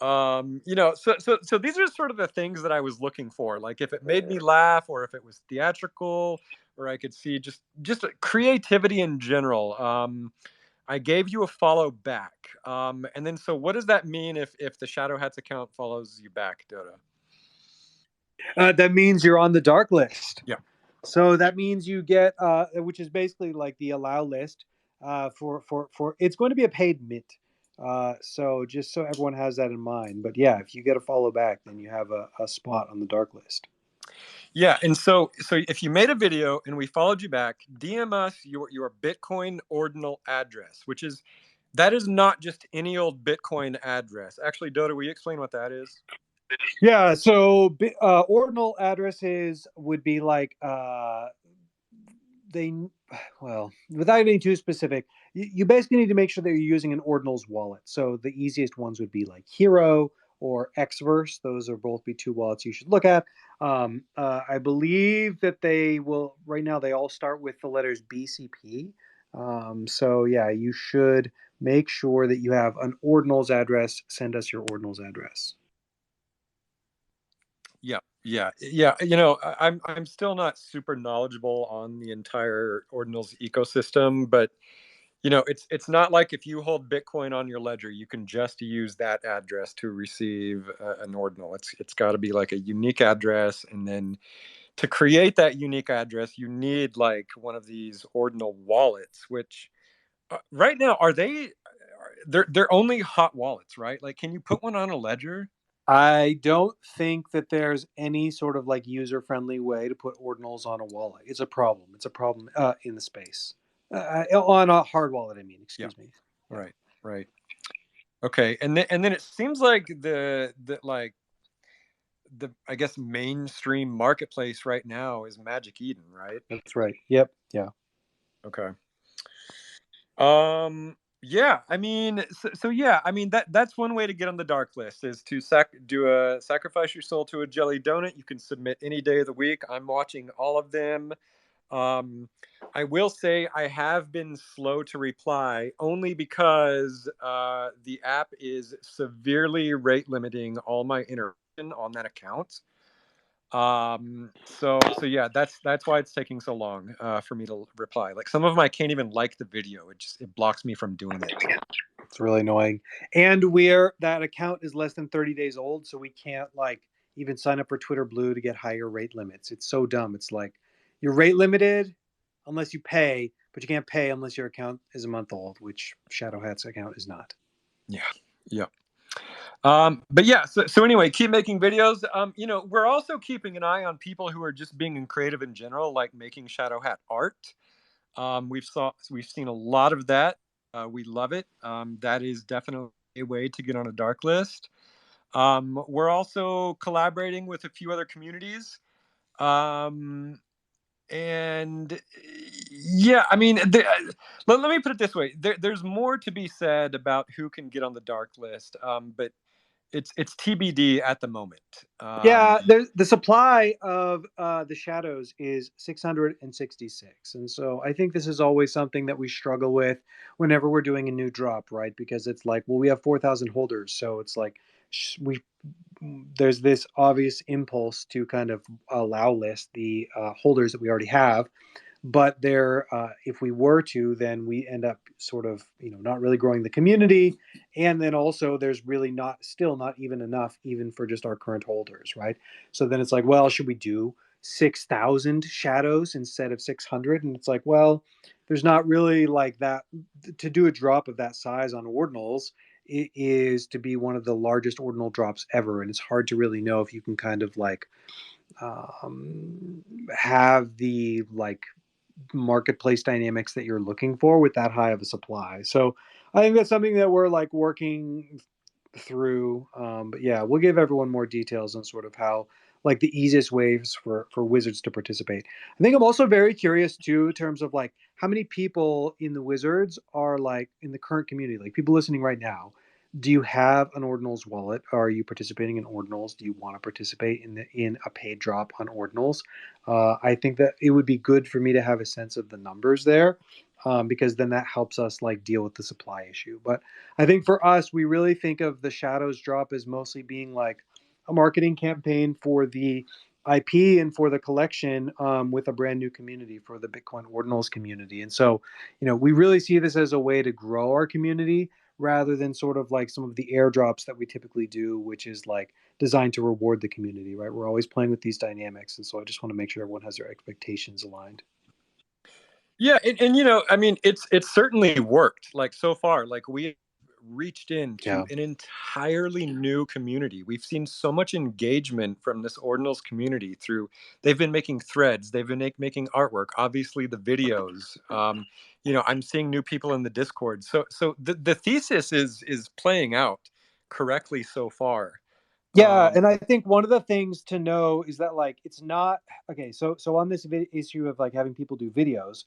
So these are sort of the things that I was looking for. Like if it made me laugh, or if it was theatrical, or I could see just creativity in general. I gave you a follow back. And then so what does that mean if the Shadow Hats account follows you back, Dota? That means you're on the dark list. Yeah. So that means you get, which is basically like the allow list for it's going to be a paid mint. So just so everyone has that in mind. But yeah, if you get a follow back, then you have a spot on the dark list. Yeah, and so if you made a video and we followed you back, DM us your Bitcoin ordinal address, that is not just any old Bitcoin address. Actually, Dota, will you explain what that is? Yeah, so ordinal addresses would be like without being too specific, you basically need to make sure that you're using an ordinals wallet. So the easiest ones would be like Hero or Xverse. Those are both be two wallets you should look at. I believe that they will right now. They all start with the letters BCP. So yeah, you should make sure that you have an ordinals address. Send us your ordinals address. Yeah. I'm still not super knowledgeable on the entire ordinals ecosystem, but it's not like if you hold Bitcoin on your ledger, you can just use that address to receive an ordinal. It's got to be like a unique address, and then to create that unique address, you need like one of these ordinal wallets. Which right now they're only hot wallets, right? Like, can you put one on a ledger? I don't think that there's any sort of like user-friendly way to put ordinals on a wallet. It's a problem. It's a problem in the space. On a hard wallet, I mean. Excuse me. Yeah. Right. Okay, and then it seems like the I guess mainstream marketplace right now is Magic Eden, right? That's right. Yep. Yeah. Okay. Yeah, I mean, so yeah, I mean that's one way to get on the dark list is to sacrifice your soul to a jelly donut. You can submit any day of the week. I'm watching all of them. I will say I have been slow to reply only because the app is severely rate limiting all my interaction on that account. So yeah, that's why it's taking so long for me to reply. Like some of them I can't even like the video. It blocks me from doing it. It's really annoying. And that account is less than 30 days old, so we can't like even sign up for Twitter Blue to get higher rate limits. It's so dumb. It's like you're rate limited unless you pay, but you can't pay unless your account is a month old, which Shadow Hat's account is not. Yeah. But yeah, so anyway, keep making videos. We're also keeping an eye on people who are just being creative in general, like making Shadow Hat art. We've seen a lot of that. We love it. That is definitely a way to get on a dark list. We're also collaborating with a few other communities. And yeah, I mean, let me put it this way: there's more to be said about who can get on the dark list, but it's TBD at the moment. Yeah, the supply of the shadows is 666, and so I think this is always something that we struggle with whenever we're doing a new drop, right? Because it's like, well, we have 4,000 holders, so it's like there's this obvious impulse to kind of allow list the holders that we already have, but if we were to, then we end up sort of not really growing the community, and then also there's really not even enough even for just our current holders, right? So then it's like, well, should we do 6,000 shadows instead of 600? And it's like, well, there's not really like that to do a drop of that size on ordinals. It is to be one of the largest ordinal drops ever, and it's hard to really know if you can kind of like have the like marketplace dynamics that you're looking for with that high of a supply. So I think that's something that we're like working through. But yeah, we'll give everyone more details on sort of how like the easiest ways for wizards to participate. I think I'm also very curious too in terms of like how many people in the wizards are like in the current community, like people listening right now. Do you have an ordinals wallet? Are you participating in ordinals? Do you want to participate in a paid drop on ordinals? I think that it would be good for me to have a sense of the numbers there, because then that helps us like deal with the supply issue. But I think for us, we really think of the Shadows drop as mostly being like a marketing campaign for the IP and for the collection, with a brand new community for the Bitcoin Ordinals community. And so, we really see this as a way to grow our community rather than sort of like some of the airdrops that we typically do, which is like designed to reward the community, right? We're always playing with these dynamics. And so I just want to make sure everyone has their expectations aligned. Yeah, and I mean, it's certainly worked. Like so far, like we reached into an entirely new community. We've seen so much engagement from this ordinals community through. They've been making threads. They've been making artwork. Obviously, the videos. I'm seeing new people in the Discord. So the thesis is playing out correctly so far. Yeah, and I think one of the things to know is that like it's not okay. So on this issue of like having people do videos,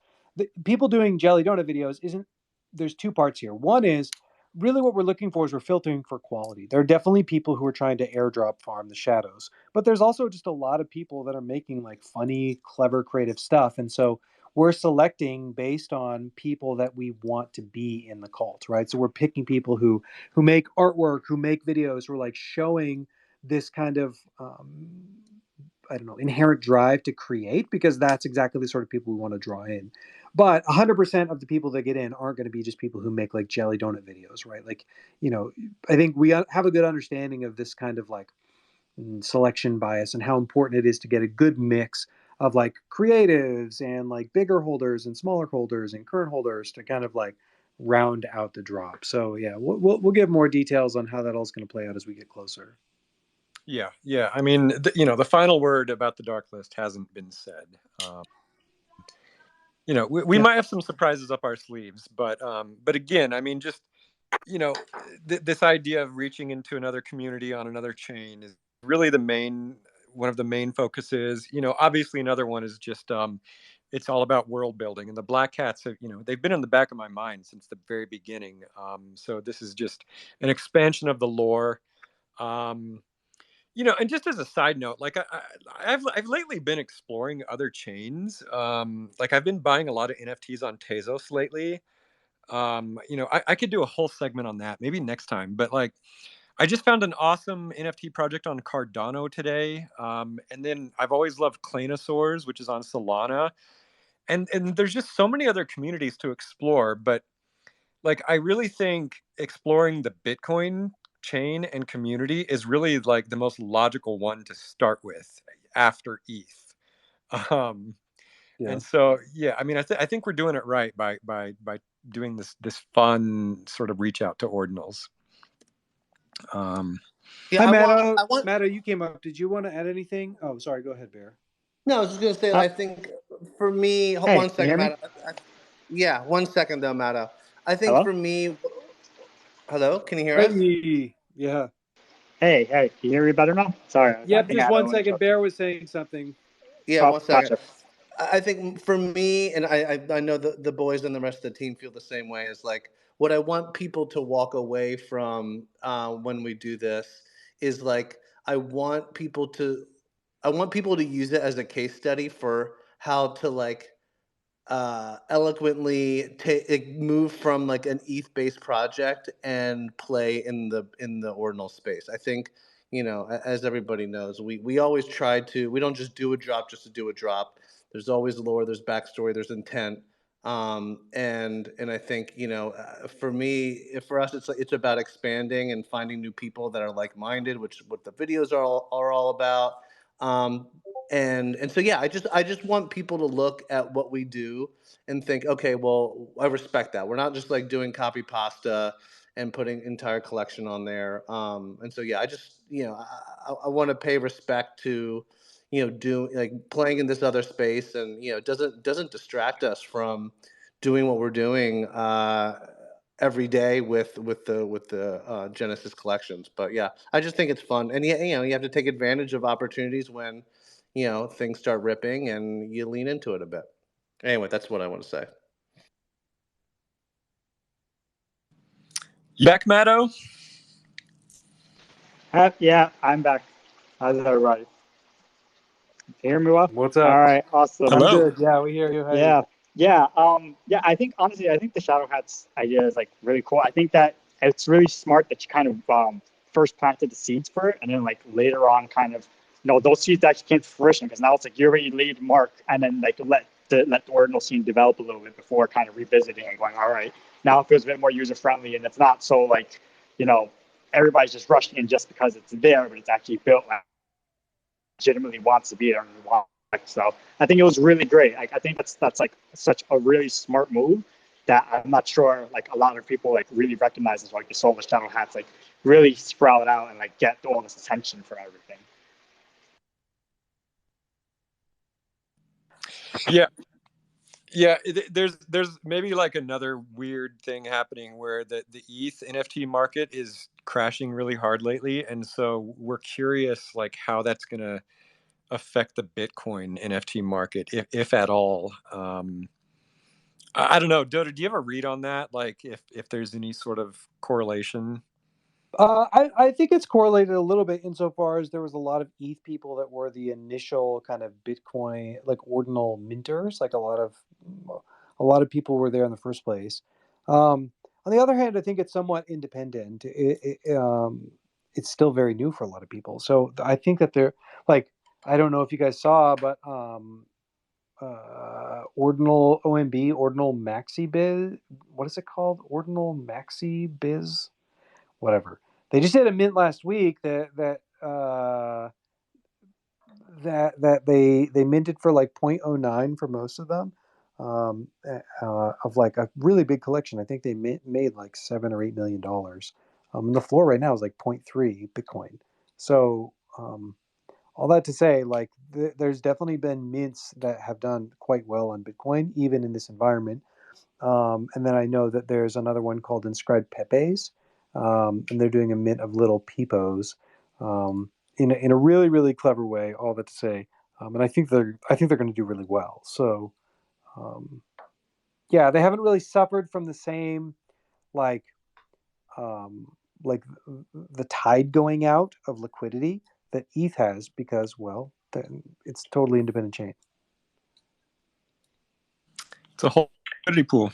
people doing Jelly Donut videos isn't. There's two parts here. One is really what we're looking for is we're filtering for quality. There are definitely people who are trying to airdrop farm the shadows, but there's also just a lot of people that are making like funny, clever, creative stuff, and so we're selecting based on people that we want to be in the cult, right? So we're picking people who make artwork, who make videos, who are like showing this kind of I don't know, inherent drive to create, because that's exactly the sort of people we want to draw in. But 100% of the people that get in aren't going to be just people who make like jelly donut videos, right? Like, I think we have a good understanding of this kind of like selection bias and how important it is to get a good mix of like creatives and like bigger holders and smaller holders and current holders to kind of like round out the drop. So yeah, we'll give more details on how that all's going to play out as we get closer. Yeah. I mean, the final word about the dark list hasn't been said. We might have some surprises up our sleeves, but again, I mean, just this idea of reaching into another community on another chain is really one of the main focuses. Obviously, another one is just it's all about world building, and the Black Cats have, they've been in the back of my mind since the very beginning. So this is just an expansion of the lore. And just as a side note, like I've lately been exploring other chains. Like I've been buying a lot of NFTs on Tezos lately. I could do a whole segment on that maybe next time. But like, I just found an awesome NFT project on Cardano today. And then I've always loved Claynosaurs, which is on Solana. And there's just so many other communities to explore. But like, I really think exploring the Bitcoin chain and community is really like the most logical one to start with after ETH. And so, yeah, I mean, I think we're doing it right by doing this fun sort of reach out to ordinals. Yeah, hi, Matto, you came up. Did you want to add anything? Oh, sorry. Go ahead, Bear. No, I was just going to say, I think for me, hold one second, Matto. Yeah, 1 second though, Matto. I think for me, hello, can you hear us? Yeah. Hey, can you hear me better now? Sorry. Yep, just 1 second. Bear was saying something. Yeah, 1 second. Gotcha. I think for me, and I know the boys and the rest of the team feel the same way, is like what I want people to walk away from when we do this is like I want people to use it as a case study for how to like eloquently move from like an ETH-based project and play in the ordinal space. I think, as everybody knows, we always try to, we don't just do a drop just to do a drop. There's always lore, there's backstory, there's intent. And I think, for us, it's about expanding and finding new people that are like-minded, which is what the videos are all about. and so yeah, I just want people to look at what we do and think, okay, well, I respect that. We're not just like doing copy pasta and putting entire collection on there. And so yeah, I just I want to pay respect to do like playing in this other space, and it doesn't distract us from doing what we're doing every day with the Genesis collections. But yeah, I just think it's fun, and yeah, you have to take advantage of opportunities when things start ripping and you lean into it a bit. Anyway, that's what I want to say. You back, Matto? Yeah, I'm back. How's everybody? Can you hear me well? What's up? All right, awesome. I'm Hello. good. Yeah, we hear you. How are you? Yeah. I think honestly, I think the Shadow Hats idea is like really cool. I think that it's really smart that you kind of first planted the seeds for it, and then like later on, kind of those seeds actually came to fruition, because now it's like you already laid mark, and then like let the ordinal scene develop a little bit before kind of revisiting and going, all right, now it feels a bit more user friendly, and it's not so like everybody's just rushing in just because it's there, but it's actually built like legitimately wants to be there and wants. So I think it was really great. I think that's like such a really smart move that I'm not sure like a lot of people like really recognize as like the Soulless Shadow Hats like really sprout out and like get all this attention for everything. Yeah, there's maybe like another weird thing happening where the ETH NFT market is crashing really hard lately, and so we're curious like how that's gonna affect the Bitcoin NFT market, if at all. I don't know, Dota. Do you have a read on that? Like, if there's any sort of correlation? I think it's correlated a little bit insofar as there was a lot of ETH people that were the initial kind of Bitcoin, like ordinal minters. Like a lot of people were there in the first place. On the other hand, I think it's somewhat independent. It's still very new for a lot of people. So I think that they're like, I don't know if you guys saw, but ordinal OMB, ordinal maxi biz. What is it called? Ordinal maxi biz, whatever. They just had a mint last week that they minted for like 0.09 for most of them, of like a really big collection. I think they made like $7 or $8 million. And the floor right now is like 0.3 Bitcoin. So all that to say, like there's definitely been mints that have done quite well on Bitcoin, even in this environment. And then I know that there's another one called Inscribed Pepes, and they're doing a mint of little peepos, in a really really clever way. All that to say, and I think they're going to do really well. So, yeah, they haven't really suffered from the same like like the tide going out of liquidity that ETH has, because well, then it's totally independent chain. It's a whole liquidity pool.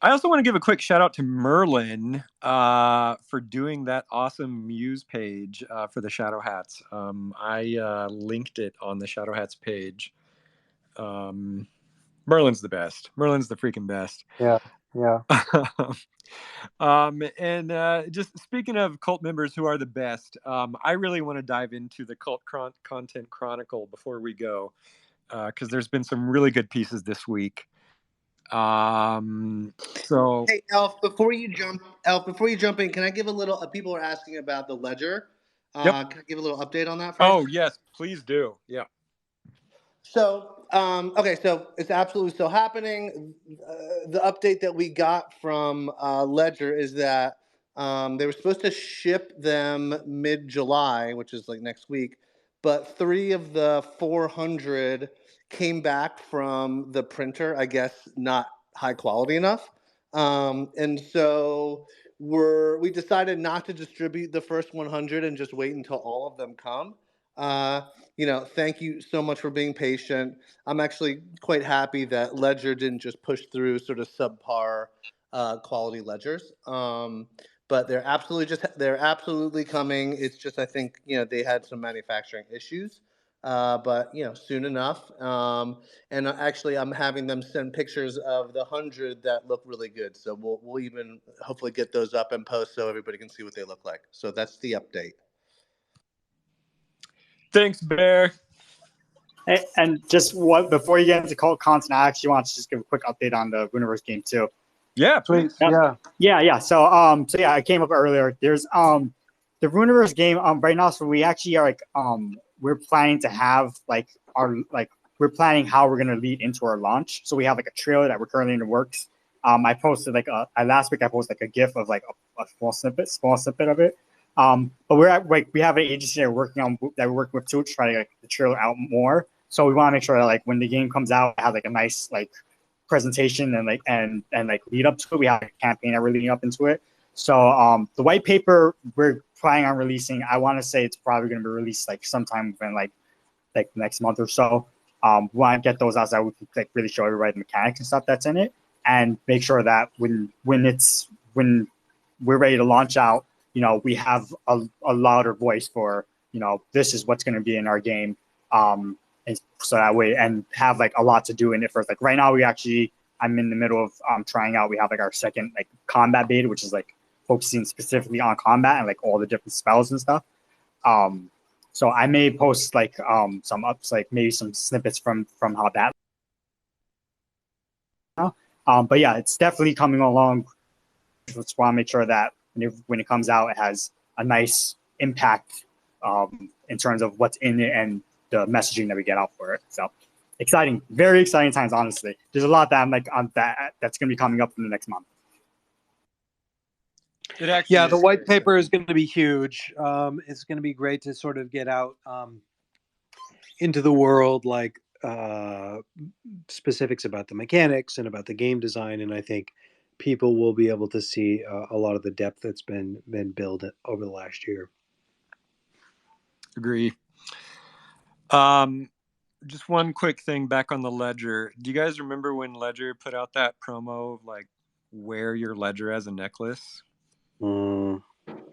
I also want to give a quick shout out to Merlin for doing that awesome Muse page for the Shadow Hats. I linked it on the Shadow Hats page. Merlin's the best. Merlin's the freaking best. Yeah. And just speaking of cult members who are the best, I really want to dive into the Cult Content Chronicle before we go, because there's been some really good pieces this week. So hey, Elf, before you jump in, can I give a little? People are asking about the ledger. Yep. Can I give a little update on that first? Oh yes, please do. Yeah. So, okay, so it's absolutely still happening. The update that we got from Ledger is that they were supposed to ship them mid-July, which is like next week, but 3 of the 400 came back from the printer, I guess not high quality enough. And so we decided not to distribute the first 100 and just wait until all of them come. Thank you so much for being patient. I'm actually quite happy that Ledger didn't just push through sort of subpar quality ledgers. But they're absolutely coming. It's just, I think, they had some manufacturing issues. But soon enough. And actually, I'm having them send pictures of the 100 that look really good. So we'll even hopefully get those up and post so everybody can see what they look like. So that's the update. Thanks, Bear. And just what before you get into content, I actually want to just give a quick update on the Universe game too. Yeah, please. Yeah. So I came up earlier. There's the Runeverse game right now. So we actually are we're planning to have we're planning how we're gonna lead into our launch. So we have a trailer that we're currently in the works. I posted last week. I posted a GIF of a small snippet of it. But we have an agency that we're working with too to try to get the trailer out more. So we want to make sure that when the game comes out, it has a nice presentation and lead up to it. We have a campaign that we're leading up into it. So the white paper we're planning on releasing. I want to say it's probably going to be released sometime within next month or so. We want to get those out so we can really show everybody the mechanics and stuff that's in it, and make sure that when we're ready to launch out, we have a louder voice for this is what's going to be in our game. And so that way, and have a lot to do in it first. Right now, I'm in the middle of trying out. We have our second combat beta, which is focusing specifically on combat and all the different spells and stuff. So I may post some ups, maybe some snippets from how that. But yeah, it's definitely coming along. Just want to make sure that when it comes out, it has a nice impact in terms of what's in it and the messaging that we get out for it. So exciting, very exciting times, honestly. There's a lot that I'm on that's going to be coming up in the next month. The white paper is going to be huge. It's going to be great to sort of get out into the world, specifics about the mechanics and about the game design. And I think people will be able to see a lot of the depth that's been built over the last year. Agree. Just one quick thing back on the Ledger. Do you guys remember when Ledger put out that promo of wear your Ledger as a necklace?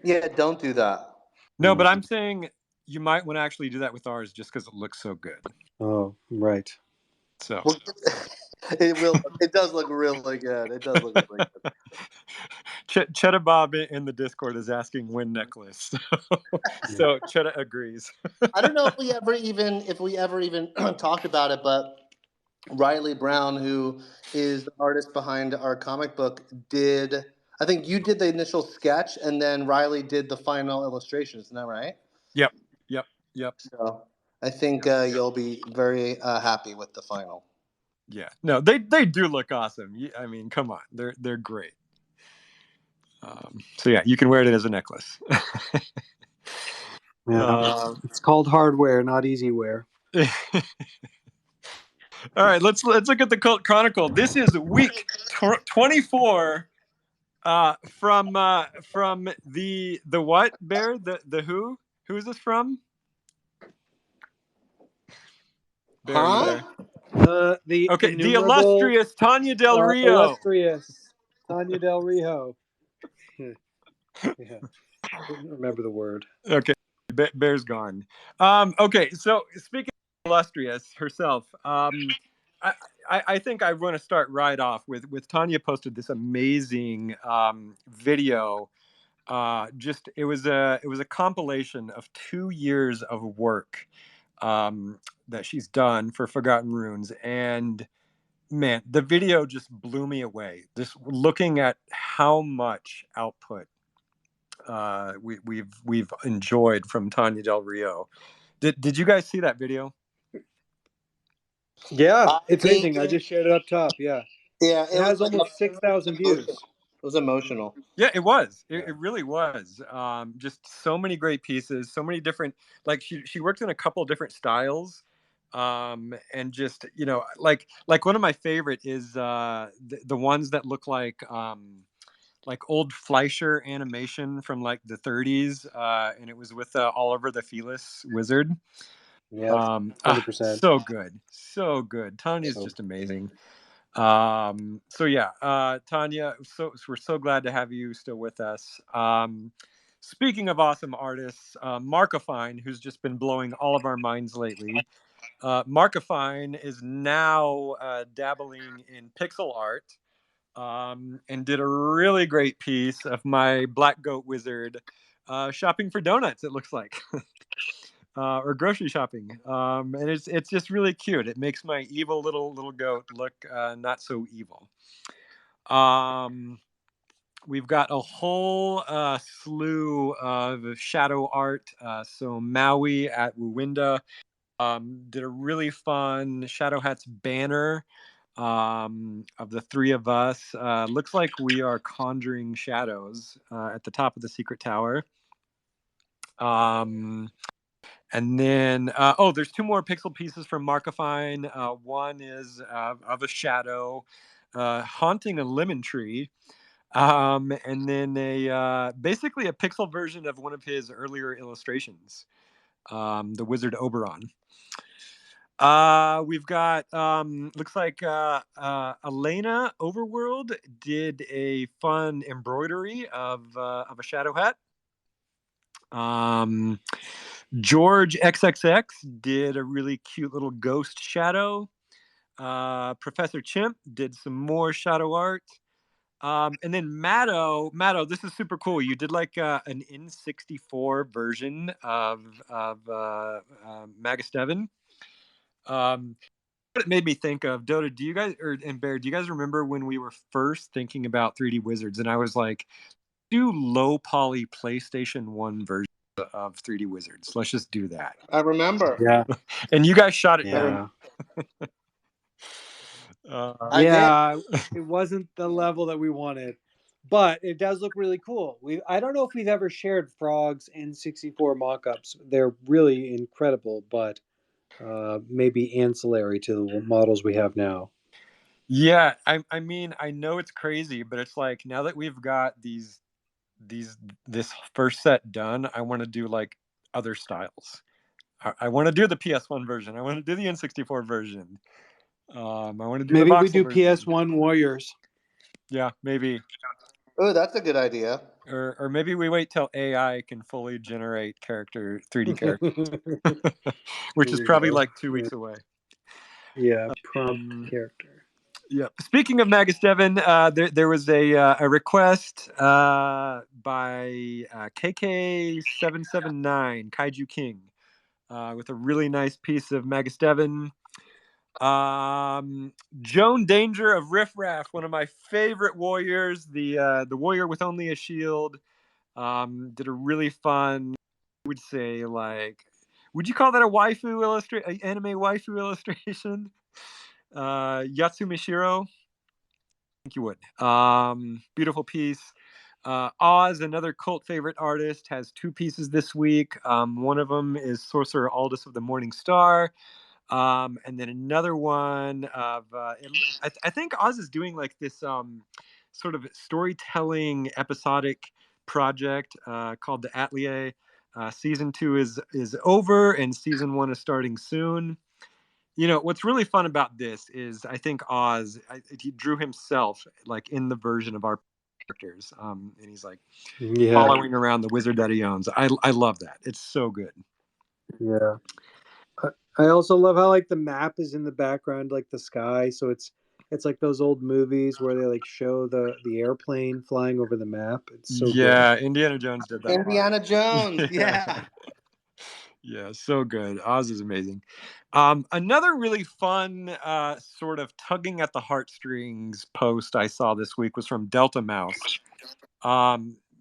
Yeah, don't do that. No, but I'm saying you might want to actually do that with ours just because it looks so good. Oh, right. So it does look really good. It does look really good. Cheddar Bob in the Discord is asking when necklace. So Cheddar agrees. I don't know if we ever even talked about it, but Riley Brown, who is the artist behind our comic book, I think you did the initial sketch and then Riley did the final illustration. Isn't that right? Yep. So I think you'll be very happy with the final. Yeah. No, they do look awesome. I mean, come on. They're great. So yeah, you can wear it as a necklace. It's called hardware, not easy wear. All right, let's look at the Cult Chronicle. This is week 24 from the what, Bear? The who? Who is this from? Bear, the illustrious Tanya Del Rio. Illustrious Tanya Del Rio. Yeah. I didn't remember the word. Okay, Bear's gone. Okay, so speaking of illustrious herself, I think I want to start right off with Tanya posted this amazing video. It was a compilation of 2 years of work that she's done for Forgotten Runes, and man, the video just blew me away. Just looking at how much output we've enjoyed from Tanya Del Rio. Did you guys see that video? Yeah, it's amazing. I just shared it up top. Yeah, yeah, it has almost 6,000 views. It was emotional. Yeah, it was. It really was. Just so many great pieces, so many different. She worked in a couple different styles, and just one of my favorite is the ones that look like old Fleischer animation from the 30s, and it was with Oliver the Fearless Wizard. Yeah, 100%. So good. Tanya's just amazing. So yeah, Tanya, we're so glad to have you still with us. Speaking of awesome artists, Markafine, who's just been blowing all of our minds lately. Markafine is now dabbling in pixel art, and did a really great piece of my Black Goat Wizard shopping for donuts, it looks like. or grocery shopping, and it's just really cute. It makes my evil little goat look not so evil. We've got a whole slew of shadow art. So Maui at Wuwinda did a really fun Shadow Hats banner of the three of us. Looks like we are conjuring shadows at the top of the secret tower. And then, there's two more pixel pieces from Markifine. One is of a shadow haunting a lemon tree. And then basically a pixel version of one of his earlier illustrations, the Wizard Oberon. We've got looks like Elena Overworld did a fun embroidery of a Shadow Hat. George XXX did a really cute little ghost shadow. Professor Chimp did some more shadow art. And then Matto, this is super cool. You did like an N64 version of Magus Devon. What it made me think of, Dota, do you guys, and Bear, do you guys remember when we were first thinking about 3D Wizards? And I was like, do low poly PlayStation 1 version of 3D Wizards. Let's just do that. I remember. Yeah. And you guys shot it Yeah. down. It wasn't the level that we wanted, but it does look really cool. I don't know if we've ever shared Frog's N64 mock-ups. They're really incredible, but maybe ancillary to the models we have now. Yeah, I mean, I know it's crazy, but it's like now that we've got this first set done, I want to do like other styles. I want to do the PS1 version. I want to do the N64 version. I want to do maybe the we do version. PS1 Warriors. Yeah, maybe. Oh, that's a good idea. Or maybe we wait till AI can fully generate 3D characters, which is probably like 2 weeks away. Yeah, prompt character. Yeah. Speaking of Magus Devon, there was a request by KK779 Kaiju King with a really nice piece of Magus Devon. Joan Danger of Riff Raff, one of my favorite warriors, the warrior with only a shield, did a really fun, I would say, like, would you call that a waifu anime waifu illustration? Yatsumi Shiro, I think you would. Beautiful piece. Oz, another cult favorite artist, has two pieces this week. One of them is Sorcerer Aldous of the Morning Star. And then another one of I think Oz is doing like this sort of storytelling episodic project called the Atelier. Season 2 is over and season 1 is starting soon. You know what's really fun about this is I think Oz he drew himself like in the version of our characters, and he's like following around the wizard that he owns. I love that. It's so good. Yeah. I also love how like the map is in the background, like the sky. So it's like those old movies where they like show the airplane flying over the map. It's so good. Indiana Jones did that. Indiana Jones, yeah. Yeah, so good. Oz is amazing. Another really fun sort of tugging at the heartstrings post I saw this week was from Delta Mouse.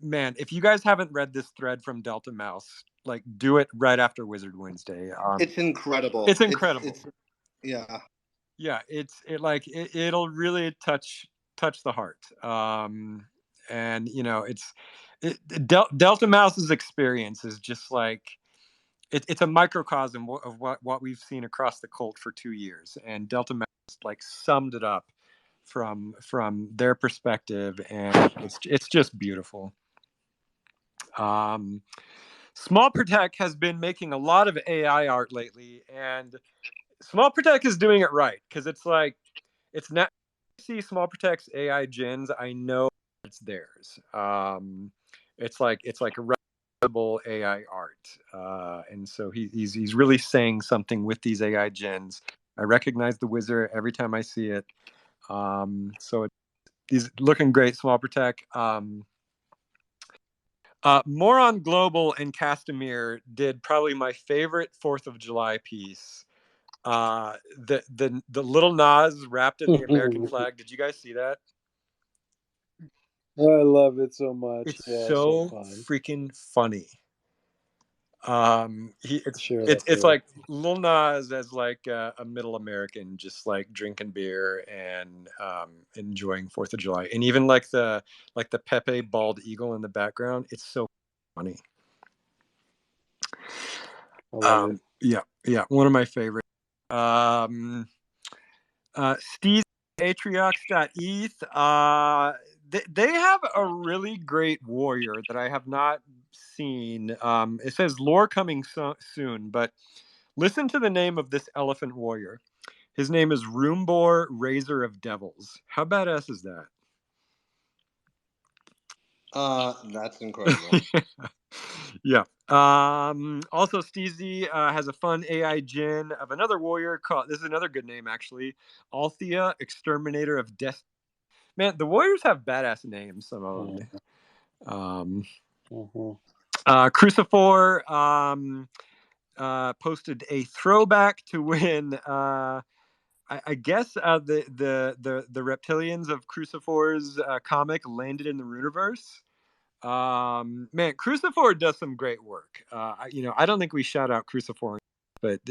Man, if you guys haven't read this thread from Delta Mouse, like do it right after Wizard Wednesday. It's incredible. It's incredible. Yeah. Yeah, it'll really touch the heart. And you know, Delta Mouse's experience is just like it's a microcosm of what we've seen across the cult for 2 years, and Delta Mouse like summed it up from their perspective, and it's just beautiful. Small Protect has been making a lot of AI art lately, and Small Protect is doing it right because it's like it's not. See Small Protect's AI gens, I know it's theirs. It's like a reputable AI art, and so he's really saying something with these AI gens. I recognize the wizard every time I see it. So he's looking great, Small Protect. Moron Global and Castamere did probably my favorite 4th of July piece. The little Nas wrapped in the American flag. Did you guys see that? Oh, I love it so much. It's Yeah, so fun. freaking funny. Sure, It's like Lil Nas as like a middle American, just like drinking beer and enjoying 4th of July, and even like the Pepe bald eagle in the background. It's so funny. I love it. Yeah, one of my favorites. Steve Atriox.eth. They have a really great warrior that I have not seen. It says lore coming soon, but listen to the name of this elephant warrior. His name is Roombor, Razor of Devils. How badass is that? That's incredible. Yeah. Also, Steezy has a fun AI gin of another warrior called. This is another good name, actually. Althea, Exterminator of Destiny. Man, the warriors have badass names. Some of them. Crucifor posted a throwback to when I guess the reptilians of Crucifor's comic landed in the Runeverse. Man, Crucifor does some great work. I don't think we shout out Crucifor, but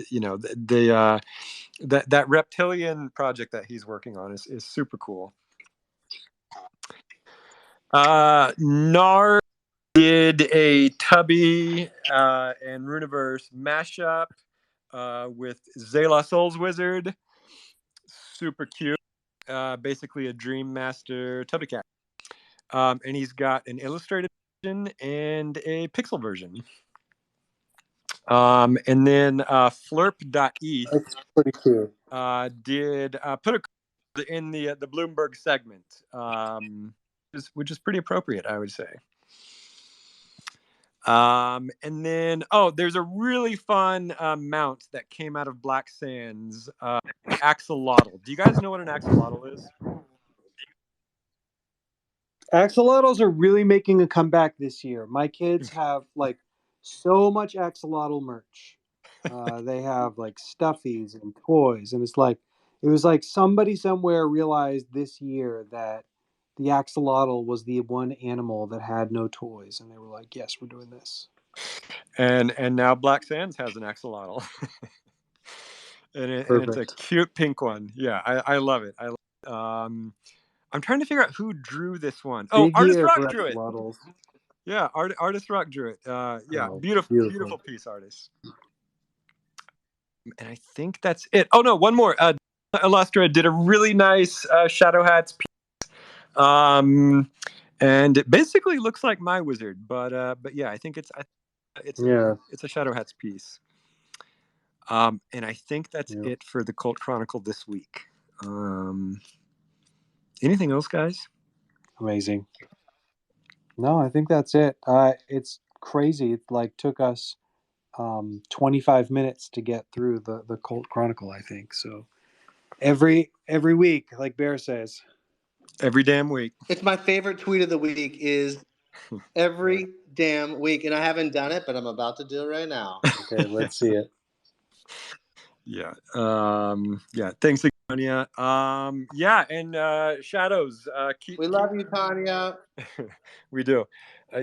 that reptilian project that he's working on is super cool. Nar did a Tubby and Runeverse mashup with Zayla Souls Wizard. Super cute. Basically a Dream Master Tubby Cat. And he's got an illustrated version and a pixel version. And then Flurp.eth. That's pretty cute. Did put a in the Bloomberg segment, which is pretty appropriate, I would say. And then there's a really fun mount that came out of Black Sands, axolotl. Do you guys know what an axolotl is? Axolotls are really making a comeback this year. My kids have like so much axolotl merch. They have like stuffies and toys, and it was like somebody somewhere realized this year that the axolotl was the one animal that had no toys, and they were like, "Yes, we're doing this." And now Black Sands has an axolotl, and it's a cute pink one. Yeah, I love it. I'm trying to figure out who drew this one. Big Artist Rock drew it. Yeah, Artist Rock drew it. Beautiful piece, Artist. And I think that's it. Oh no, one more. Illustra did a really nice Shadow Hats piece. And it basically looks like my wizard, but yeah, I think it's a Shadow Hats piece. And I think that's it for the Cult Chronicle this week. Anything else, guys? Amazing. No, I think that's it. It's crazy. It like took us 25 minutes to get through the Cult Chronicle, I think. So every week, like Bear says. Every damn week. It's my favorite tweet of the week is every damn week. And I haven't done it, but I'm about to do it right now. Okay, let's see it. Yeah. Thanks again, Tanya. And Shadows. We love you, Tanya. We do.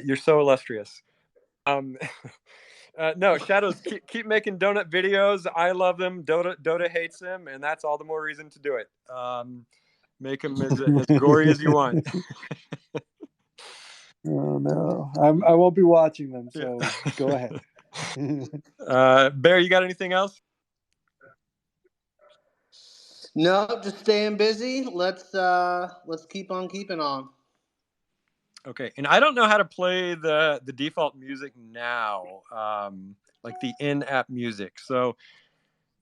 You're so illustrious. No, Shadows, keep making donut videos. I love them. Dota hates them, and that's all the more reason to do it. Make them as gory as you want. Oh no, I won't be watching them. So go ahead. Bear, you got anything else? No, just staying busy. Let's keep on keeping on. Okay, and I don't know how to play the default music now, like the in-app music. So,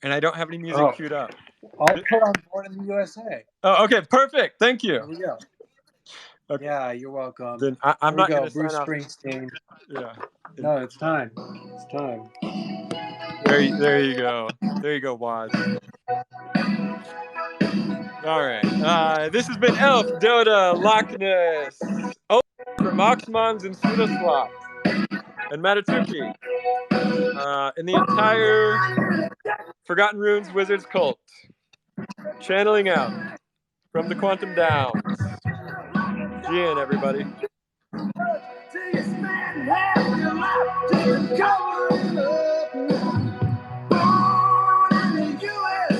and I don't have any music queued up. I'll put on Born in the USA. Oh, okay, perfect. Thank you. There we go. Okay. Yeah, you're welcome. Then I'm not going to Bruce sign off. Springsteen. Yeah. No, it's time. It's time. There you go. There you go, Waz. All right. This has been Elf, Dota, Loch Ness, for Moxmons and Pseudoswap. and Matatsuki. In the entire Forgotten Runes Wizards cult, channeling out from the Quantum Downs. GN, everybody.